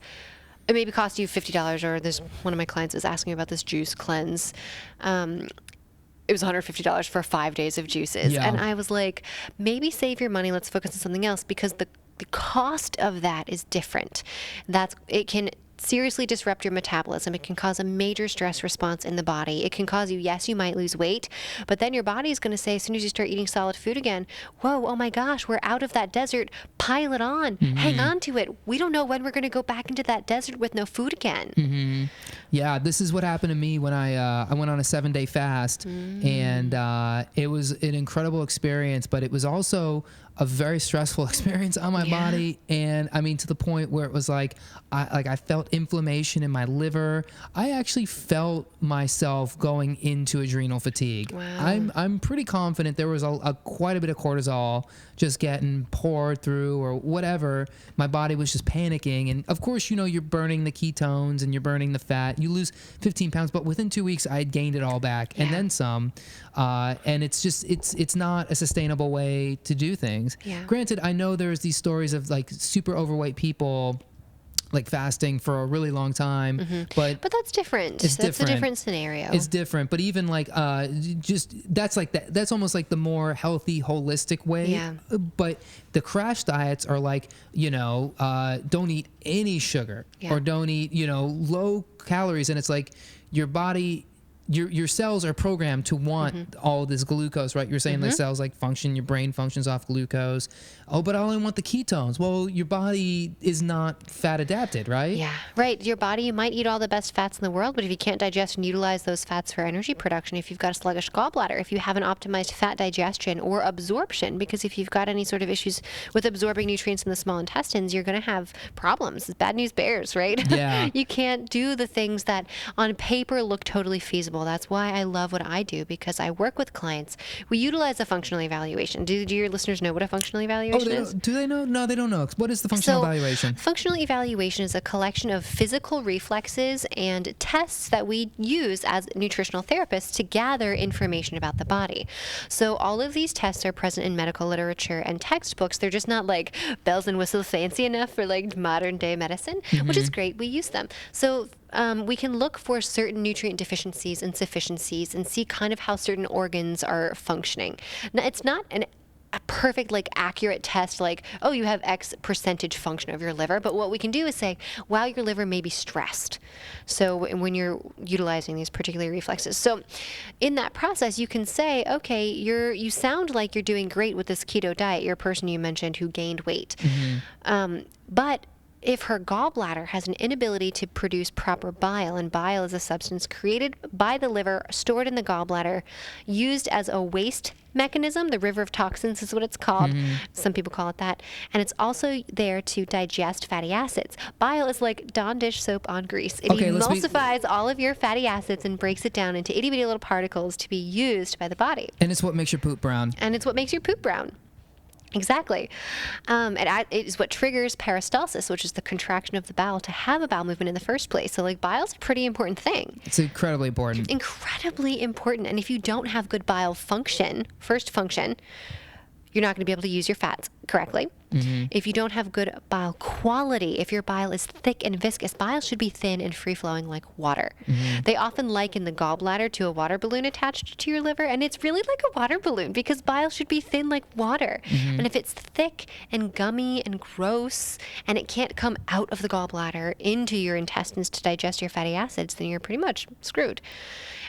it maybe cost you $50, or there's one of my clients was asking me about this juice cleanse. It was $150 for 5 days of juices. Yeah. And I was like, maybe save your money. Let's focus on something else, because the cost of that is different. It can seriously disrupt your metabolism. It can cause a major stress response in the body. It can cause you, yes, you might lose weight, but then your body is going to say, as soon as you start eating solid food again, whoa, oh my gosh, we're out of that desert. Pile it on. Hang on to it. We don't know when we're going to go back into that desert with no food again. Yeah, this is what happened to me when I went on a 7-day fast, and it was an incredible experience, but it was also a very stressful experience on my body. And I mean, to the point where it was like, I felt inflammation in my liver. I actually felt myself going into adrenal fatigue. Wow. I'm pretty confident there was quite a bit of cortisol just getting poured through or whatever. My body was just panicking. And of course, you're burning the ketones and you're burning the fat. You lose 15 pounds, but within 2 weeks, I had gained it all back and then some. And it's just, it's not a sustainable way to do things. Yeah. Granted, I know there's these stories of like super overweight people like fasting for a really long time, but that's different. It's That's different. a different scenario. It's different, but even like just that's like that. That's almost like the more healthy, holistic way. Yeah. But the crash diets are like don't eat any sugar or don't eat low calories, and it's like your body. Your cells are programmed to want all this glucose, right? You're saying the cells like function, your brain functions off glucose. Oh, but I only want the ketones. Well, your body is not fat adapted, right? Yeah, right. Your body, you might eat all the best fats in the world, but if you can't digest and utilize those fats for energy production, if you've got a sluggish gallbladder, if you haven't optimized fat digestion or absorption, because if you've got any sort of issues with absorbing nutrients in the small intestines, you're going to have problems. It's bad news bears, right? Yeah. You can't do the things that on paper look totally feasible. That's why I love what I do, because I work with clients. We utilize a functional evaluation. Do your listeners know what a functional evaluation is? Do they know? No, they don't know. What is the functional evaluation? Functional evaluation is a collection of physical reflexes and tests that we use as nutritional therapists to gather information about the body. So all of these tests are present in medical literature and textbooks. They're just not like bells and whistles fancy enough for like modern day medicine, which is great. We use them. So we can look for certain nutrient deficiencies and sufficiencies and see kind of how certain organs are functioning. Now, it's not a perfect, like, accurate test, like, oh, you have X percentage function of your liver. But what we can do is say, wow, your liver may be stressed. So when you're utilizing these particular reflexes. So in that process, you can say, okay, you sound like you're doing great with this keto diet. You're a person you mentioned who gained weight. But if her gallbladder has an inability to produce proper bile, and bile is a substance created by the liver, stored in the gallbladder, used as a waste mechanism, the river of toxins is what it's called. Some people call it that. And it's also there to digest fatty acids. Bile is like Dawn dish soap on grease. It emulsifies all of your fatty acids and breaks it down into itty bitty little particles to be used by the body. And it's what makes your poop brown. Exactly. It is what triggers peristalsis, which is the contraction of the bowel to have a bowel movement in the first place. So, like, bile is a pretty important thing. It's incredibly important. Incredibly important. And if you don't have good bile function, you're not going to be able to use your fats correctly. If you don't have good bile quality, if your bile is thick and viscous, bile should be thin and free-flowing like water. They often liken the gallbladder to a water balloon attached to your liver, and it's really like a water balloon because bile should be thin like water. And if it's thick and gummy and gross and it can't come out of the gallbladder into your intestines to digest your fatty acids, then you're pretty much screwed.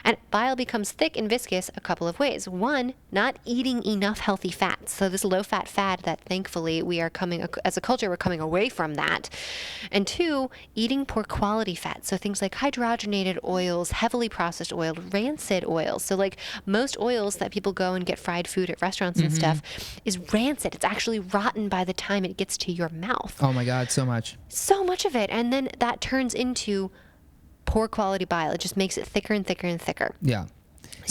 And bile becomes thick and viscous a couple of ways. One, not eating enough healthy fats. So this low-fat fat that thankfully we are coming, as a culture, we're coming away from that. And two, eating poor quality fats. So things like hydrogenated oils, heavily processed oil, rancid oils. So like most oils that people go and get fried food at restaurants and stuff is rancid. It's actually rotten by the time it gets to your mouth. Oh my God, so much. So much of it. And then that turns into poor quality bile. It just makes it thicker and thicker and thicker. Yeah.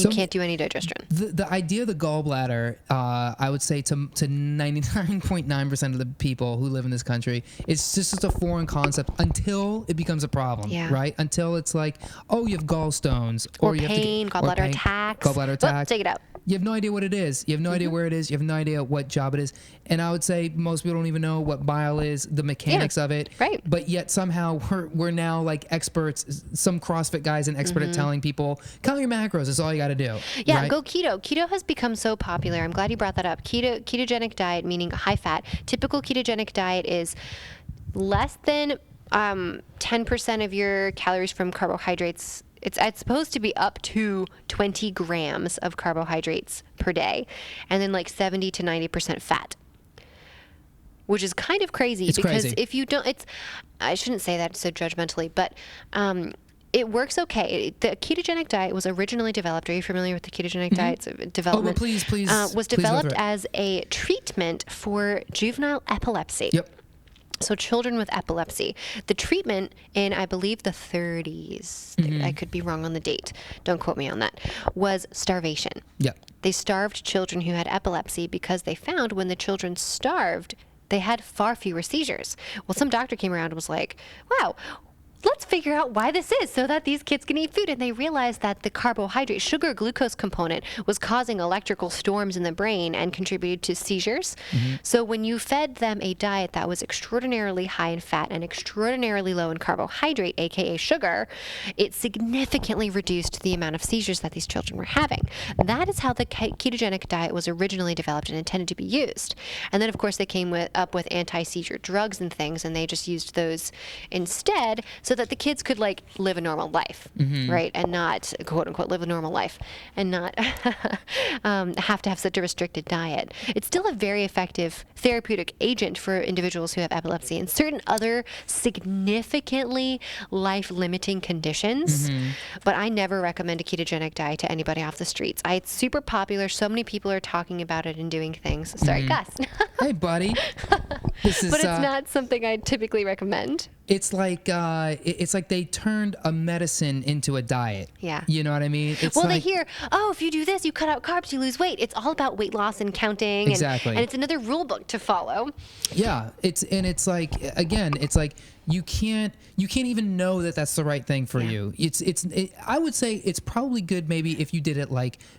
You can't do any digestion. The idea of the gallbladder, I would say to 99.9% of the people who live in this country, it's just a foreign concept until it becomes a problem, right? Until it's like, oh, you have gallstones. Or you pain, gallbladder attacks. Gallbladder attacks. Take it out. You have no idea what it is. You have no idea where it is. You have no idea what job it is. And I would say most people don't even know what bile is, the mechanics of it. Right. But yet somehow we're now like experts. Some CrossFit guys an expert at telling people, count your macros. That's all you got to do. Yeah, right? go keto. Keto has become so popular. I'm glad you brought that up. Ketogenic diet, meaning high fat. Typical ketogenic diet is less than 10% of your calories from carbohydrates. It's supposed to be up to 20 grams of carbohydrates per day, and then like 70 to 90% fat, which is kind of crazy. It's because crazy. if you don't, I shouldn't say that so judgmentally, but it works okay. The ketogenic diet was originally developed. Are you familiar with the ketogenic diet's development? Oh, well, please. Was developed as a treatment for juvenile epilepsy. Yep. So children with epilepsy. The treatment in, I believe, the 30s, I could be wrong on the date, don't quote me on that, was starvation. Yep. They starved children who had epilepsy because they found when the children starved, they had far fewer seizures. Well, some doctor came around and was like, wow, let's figure out why this is so that these kids can eat food. And they realized that the carbohydrate, sugar glucose component was causing electrical storms in the brain and contributed to seizures. So when you fed them a diet that was extraordinarily high in fat and extraordinarily low in carbohydrate, aka sugar, it significantly reduced the amount of seizures that these children were having. That is how the ketogenic diet was originally developed and intended to be used. And then, of course, they came up with anti-seizure drugs and things, and they just used those instead, so that the kids could like live a normal life, right? And not, quote unquote, live a normal life and not have to have such a restricted diet. It's still a very effective therapeutic agent for individuals who have epilepsy and certain other significantly life-limiting conditions. But I never recommend a ketogenic diet to anybody off the streets. It's super popular. So many people are talking about it and doing things. Sorry, Gus. Hey, buddy. This is, but it's not something I typically recommend. It's like they turned a medicine into a diet. Yeah. You know what I mean? It's well, like, they hear, oh, if you do this, you cut out carbs, you lose weight. It's all about weight loss and counting. Exactly. And it's another rule book to follow. Yeah. It's like, again, it's like you can't even know that that's the right thing for you. I would say it's probably good maybe if you did it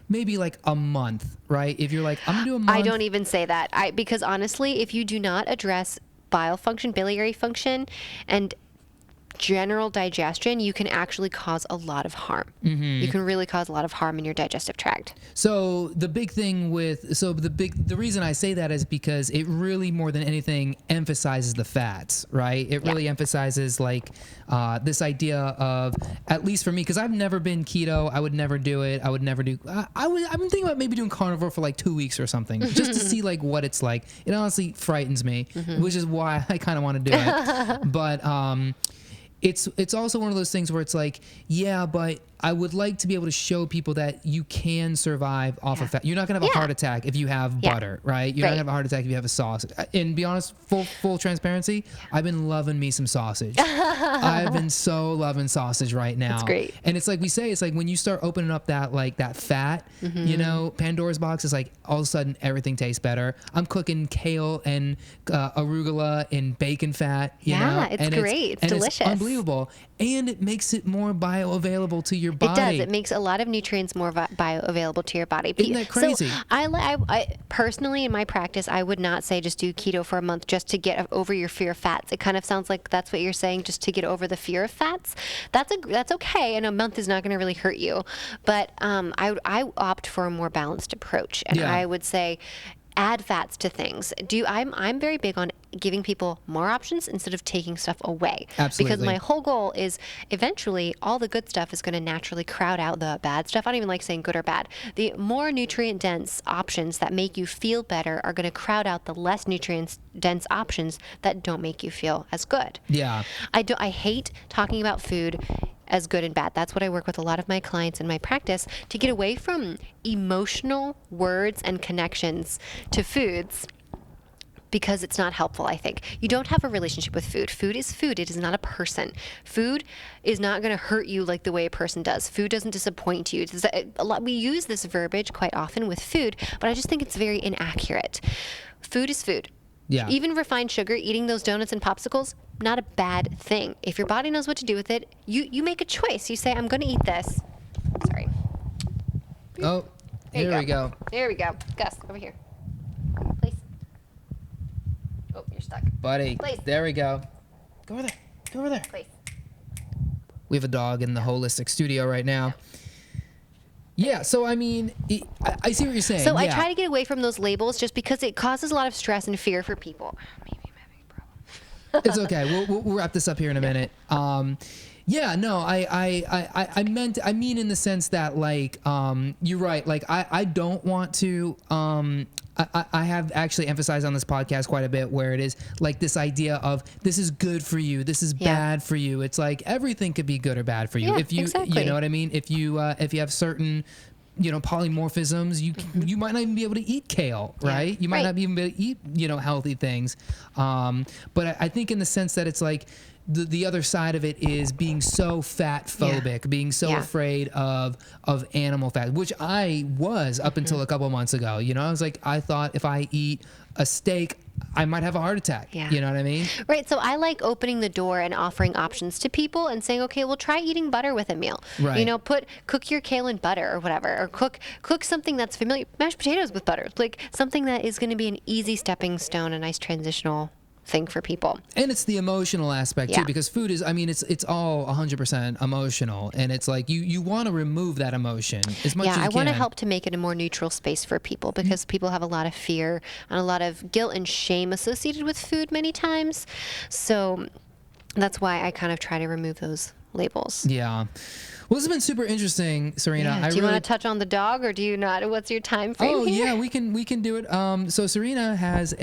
maybe a month, right? If you're like, I'm gonna do a month. I don't even say that. Because honestly, if you do not address bile function, biliary function, and general digestion, you can actually cause a lot of harm. You can really cause a lot of harm in your digestive tract. So the big thing the reason I say that is because it really more than anything emphasizes the fats, right? It really emphasizes this idea of, at least for me, because I've never been keto, I would never do it. I would never do. I've been thinking about maybe doing carnivore for 2 weeks or something, just to see what it's like. It honestly frightens me, which is why I kind of want to do it. But it's also one of those things where it's like, yeah, but I would like to be able to show people that you can survive off of fat. You're not going to have a heart attack if you have butter, right? You're not going to have a heart attack if you have a sausage. And be honest, full transparency, I've been loving me some sausage. I've been so loving sausage right now. That's great. And it's like we say, it's like when you start opening up that that fat, Pandora's box is like all of a sudden everything tastes better. I'm cooking kale and arugula in bacon fat. You know? It's great. It's delicious. It's unbelievable. And it makes it more bioavailable to your body. It does. It makes a lot of nutrients more bioavailable to your body. Isn't that crazy? So I personally, in my practice, I would not say just do keto for a month just to get over your fear of fats. It kind of sounds like that's what you're saying, just to get over the fear of fats. That's okay, and a month is not going to really hurt you. But I opt for a more balanced approach, and I would say add fats to things. I'm very big on giving people more options instead of taking stuff away. Absolutely. Because my whole goal is eventually all the good stuff is going to naturally crowd out the bad stuff. I don't even like saying good or bad. The more nutrient dense options that make you feel better are going to crowd out the less nutrient dense options that don't make you feel as good. Yeah. I hate talking about food as good and bad. That's what I work with a lot of my clients in my practice, to get away from emotional words and connections to foods. because it's not helpful, I think. You don't have a relationship with food. Food is food. It is not a person. Food is not going to hurt you like the way a person does. Food doesn't disappoint you. We use this verbiage quite often with food, but I just think it's very inaccurate. Food is food. Yeah. Even refined sugar, eating those donuts and popsicles, not a bad thing. If your body knows what to do with it, you make a choice. You say, I'm going to eat this. Sorry. Oh, here we go. There we go. Gus, over here. Please. Oh, you're stuck. Buddy. Please. There we go. Go over there. Go over there. Please. We have a dog in the holistic studio right now. Yeah, so I mean, I see what you're saying. So I yeah. try to get away from those labels just because it causes a lot of stress and fear for people. Maybe I'm having a problem. It's okay. We'll wrap this up here in a minute. Yeah, no, I mean in the sense that like you're right. Like I don't want to. I have actually emphasized on this podcast quite a bit where it is like this idea of this is good for you, this is bad for you. It's like everything could be good or bad for you. Yeah, if you exactly. you know what I mean. If you have certain polymorphisms, you might not even be able to eat kale, right? You might not even be able to eat healthy things. But I think in the sense that it's like. The other side of it is being so fat phobic, being so afraid of animal fat, which I was up until a couple of months ago. I was like, I thought if I eat a steak, I might have a heart attack. Yeah. You know what I mean? Right. So I like opening the door and offering options to people and saying, okay, well, try eating butter with a meal. Right. Cook your kale in butter or whatever, or cook something that's familiar, mashed potatoes with butter, like something that is going to be an easy stepping stone, a nice transitional thing for people. And it's the emotional aspect too, because food is, I mean, it's all 100% emotional, and it's like you want to remove that emotion as much as you can. I want to help to make it a more neutral space for people, because people have a lot of fear and a lot of guilt and shame associated with food many times. So that's why I kind of try to remove those labels. Yeah. Well, this has been super interesting, Serina. Yeah. Do you want to touch on the dog, or do you not? What's your time frame here? Yeah, we can do it. So Serina has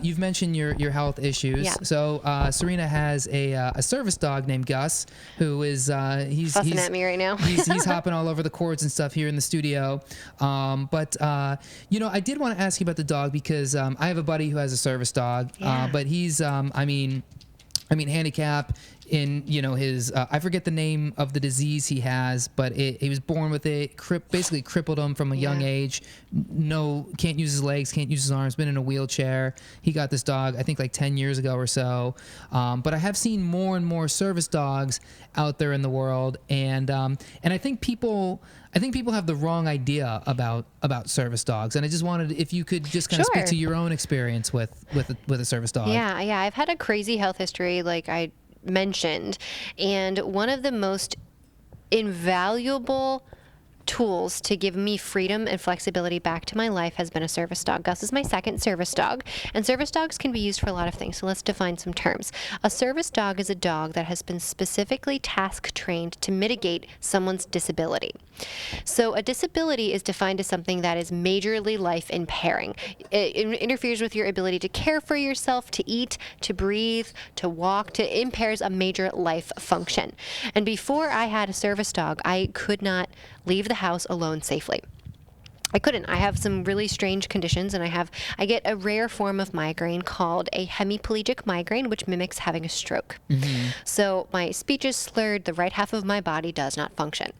you've mentioned your health issues. Yeah. So Serina has a service dog named Gus, who is he's fussing at me right now. he's hopping all over the cords and stuff here in the studio. But I did want to ask you about the dog because I have a buddy who has a service dog, but he's I mean handicap in his I forget the name of the disease he has, but he was born with it, basically crippled him from a young age. Can't use his legs, can't use his arms, been in a wheelchair. He got this dog I think like 10 years ago or so, but I have seen more and more service dogs out there in the world, and I think people have the wrong idea about service dogs, and I just wanted, if you could just kind of speak to your own experience with a service dog. Yeah, I've had a crazy health history, like I mentioned, and one of the most invaluable tools to give me freedom and flexibility back to my life has been a service dog. Gus is my second service dog, and service dogs can be used for a lot of things. So let's define some terms. A service dog is a dog that has been specifically task trained to mitigate someone's disability. So a disability is defined as something that is majorly life impairing. It interferes with your ability to care for yourself, to eat, to breathe, to walk, impairs a major life function. And before I had a service dog, I could not leave the house alone safely. I couldn't. I have some really strange conditions, and I get a rare form of migraine called a hemiplegic migraine, which mimics having a stroke. Mm-hmm. So my speech is slurred. The right half of my body does not function.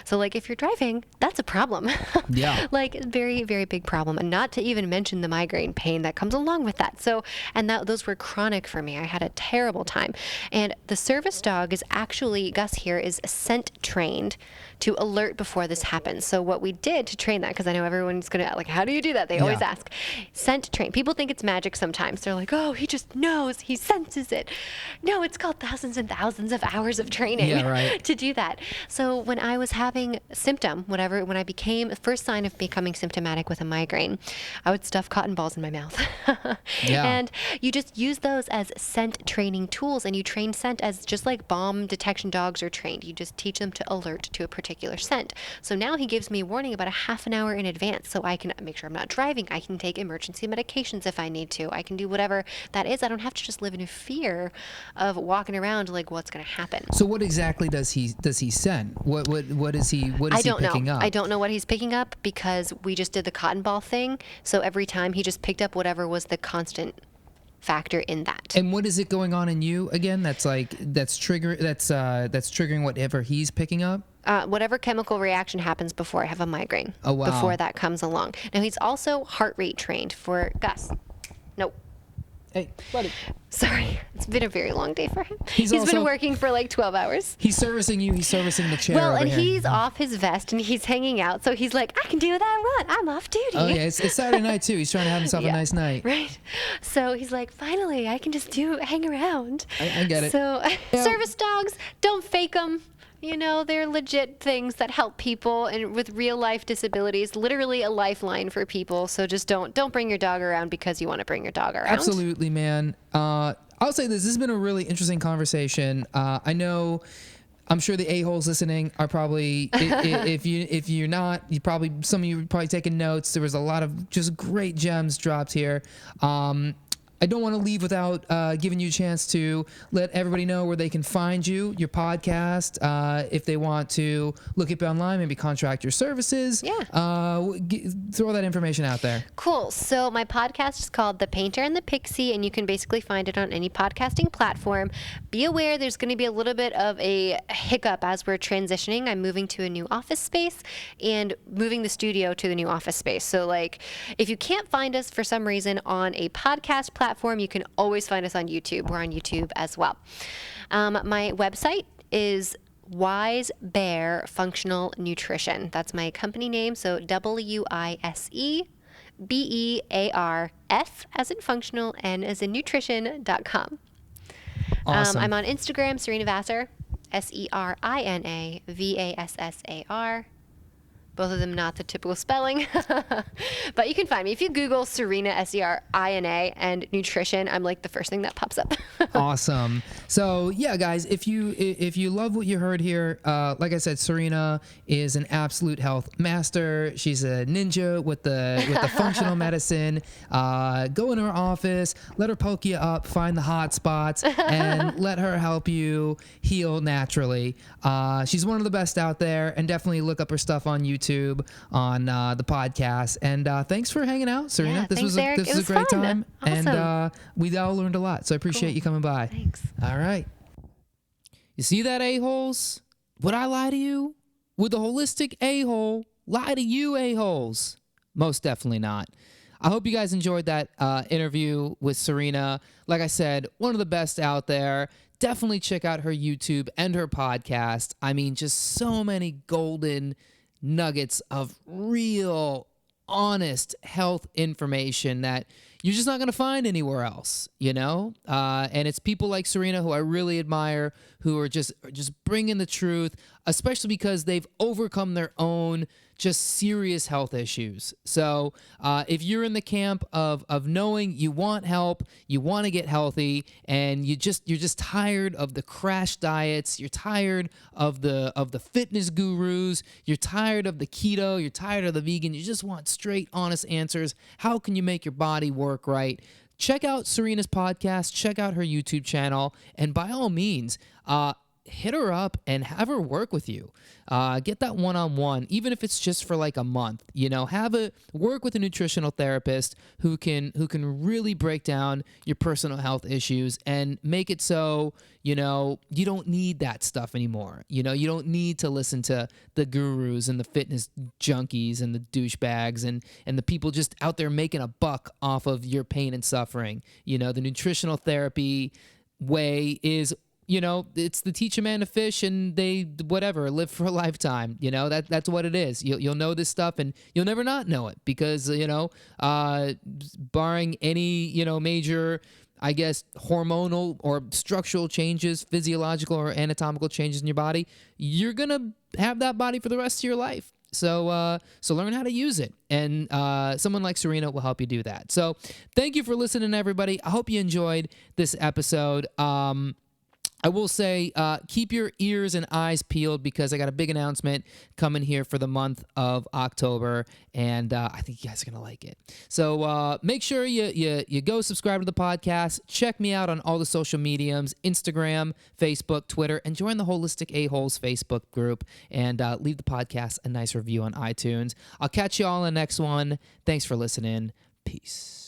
So like if you're driving, that's a problem. Yeah. Like very, very big problem. And not to even mention the migraine pain that comes along with that. So, and those were chronic for me. I had a terrible time. And the service dog is actually, Gus here is scent trained to alert before this happens. So what we did to train that, because I know everyone's going to, like, how do you do that? They always ask. Scent train. People think it's magic sometimes. They're like, oh, he just knows. He senses it. No, it's called thousands and thousands of hours of training to do that. So when I was having when I became, the first sign of becoming symptomatic with a migraine, I would stuff cotton balls in my mouth. And you just use those as scent training tools, and you train scent as just like bomb detection dogs are trained. You just teach them to alert to a particular scent. So now he gives me a warning about a half an hour in advance, so I can make sure I'm not driving. I can take emergency medications if I need to. I can do whatever that is. I don't have to just live in a fear of walking around like what's going to happen. So what exactly does he scent? What is he picking up? I don't know what he's picking up, because we just did the cotton ball thing. So every time he just picked up whatever was the constant factor in that. And what is it going on in you again? That's triggering whatever he's picking up. Whatever chemical reaction happens before I have a migraine. Oh, wow. Before that comes along. Now he's also heart rate trained for Gus. Nope. Hey, buddy. Sorry, it's been a very long day for him. He's been working for like 12 hours. He's servicing you. He's servicing the chair. Well, over and here. he's off his vest and he's hanging out, so he's like, I can do what I want. I'm off duty. Oh yeah, it's Saturday night too. He's trying to have himself a nice night. Right. So he's like, finally, I can just hang around. I get it. So service dogs, don't fake them. You know, they're legit things that help people and with real life disabilities, literally a lifeline for people. So just don't bring your dog around because you want to bring your dog around. Absolutely, man. I'll say this has been a really interesting conversation. I'm sure the a-holes listening are probably, if you're not, some of you are probably taking notes. There was a lot of just great gems dropped here. I don't want to leave without giving you a chance to let everybody know where they can find you, your podcast, if they want to look up online, maybe contract your services. Yeah. Throw that information out there. Cool. So my podcast is called The Painter and The Pixie, and you can basically find it on any podcasting platform. Be aware there's going to be a little bit of a hiccup as we're transitioning. I'm moving to a new office space and moving the studio to the new office space. So like, if you can't find us for some reason on a podcast platform, you can always find us on YouTube. We're on YouTube as well. My website is Wise Bear Functional Nutrition. That's my company name. So WISEBEARF as in functional, N as in nutrition.com. Awesome. I'm on Instagram, Serina Vassar, SERINAVASSAR. Both of them not the typical spelling. But you can find me. If you Google Serina, SERINA, and nutrition, I'm like the first thing that pops up. Awesome. So yeah, guys, if you love what you heard here, like I said, Serina is an absolute health master. She's a ninja with the functional medicine. Go in her office, let her poke you up, find the hot spots, and let her help you heal naturally. She's one of the best out there, and definitely look up her stuff on YouTube, on the podcast. And thanks for hanging out, Serina. Yeah, this was Eric. a great fun. time. Awesome. And we all learned a lot. So I appreciate you coming by. Thanks. All right. You see that, a-holes? Would I lie to you? Would the holistic a-hole lie to you, a-holes? Most definitely not. I hope you guys enjoyed that interview with Serina. Like I said, one of the best out there. Definitely check out her YouTube and her podcast. I mean, just so many golden nuggets of real, honest health information that you're just not going to find anywhere else, you know? And it's people like Serina who I really admire, who are just bringing the truth, especially because they've overcome their own just serious health issues. So if you're in the camp of knowing you want help, you want to get healthy, and you're just tired of the crash diets, you're tired of the fitness gurus, you're tired of the keto, you're tired of the vegan, you just want straight, honest answers. How can you make your body work right? Check out Serina's podcast, check out her YouTube channel, and by all means, hit her up and have her work with you. Get that one-on-one, even if it's just for like a month. You know, work with a nutritional therapist who can really break down your personal health issues and make it so, you know, you don't need that stuff anymore. You know, you don't need to listen to the gurus and the fitness junkies and the douchebags and the people just out there making a buck off of your pain and suffering. You know, the nutritional therapy way is, you know, it's the teach a man to fish and they live for a lifetime. You know, that's what it is. You'll know this stuff and you'll never not know it because, you know, barring any, you know, major, I guess, hormonal or structural changes, physiological or anatomical changes in your body, you're going to have that body for the rest of your life. So learn how to use it, and someone like Serina will help you do that. So thank you for listening, everybody. I hope you enjoyed this episode. I will say, keep your ears and eyes peeled because I got a big announcement coming here for the month of October, and I think you guys are going to like it. So make sure you go subscribe to the podcast. Check me out on all the social mediums, Instagram, Facebook, Twitter, and join the Holistic A-Holes Facebook group, and leave the podcast a nice review on iTunes. I'll catch you all in the next one. Thanks for listening. Peace.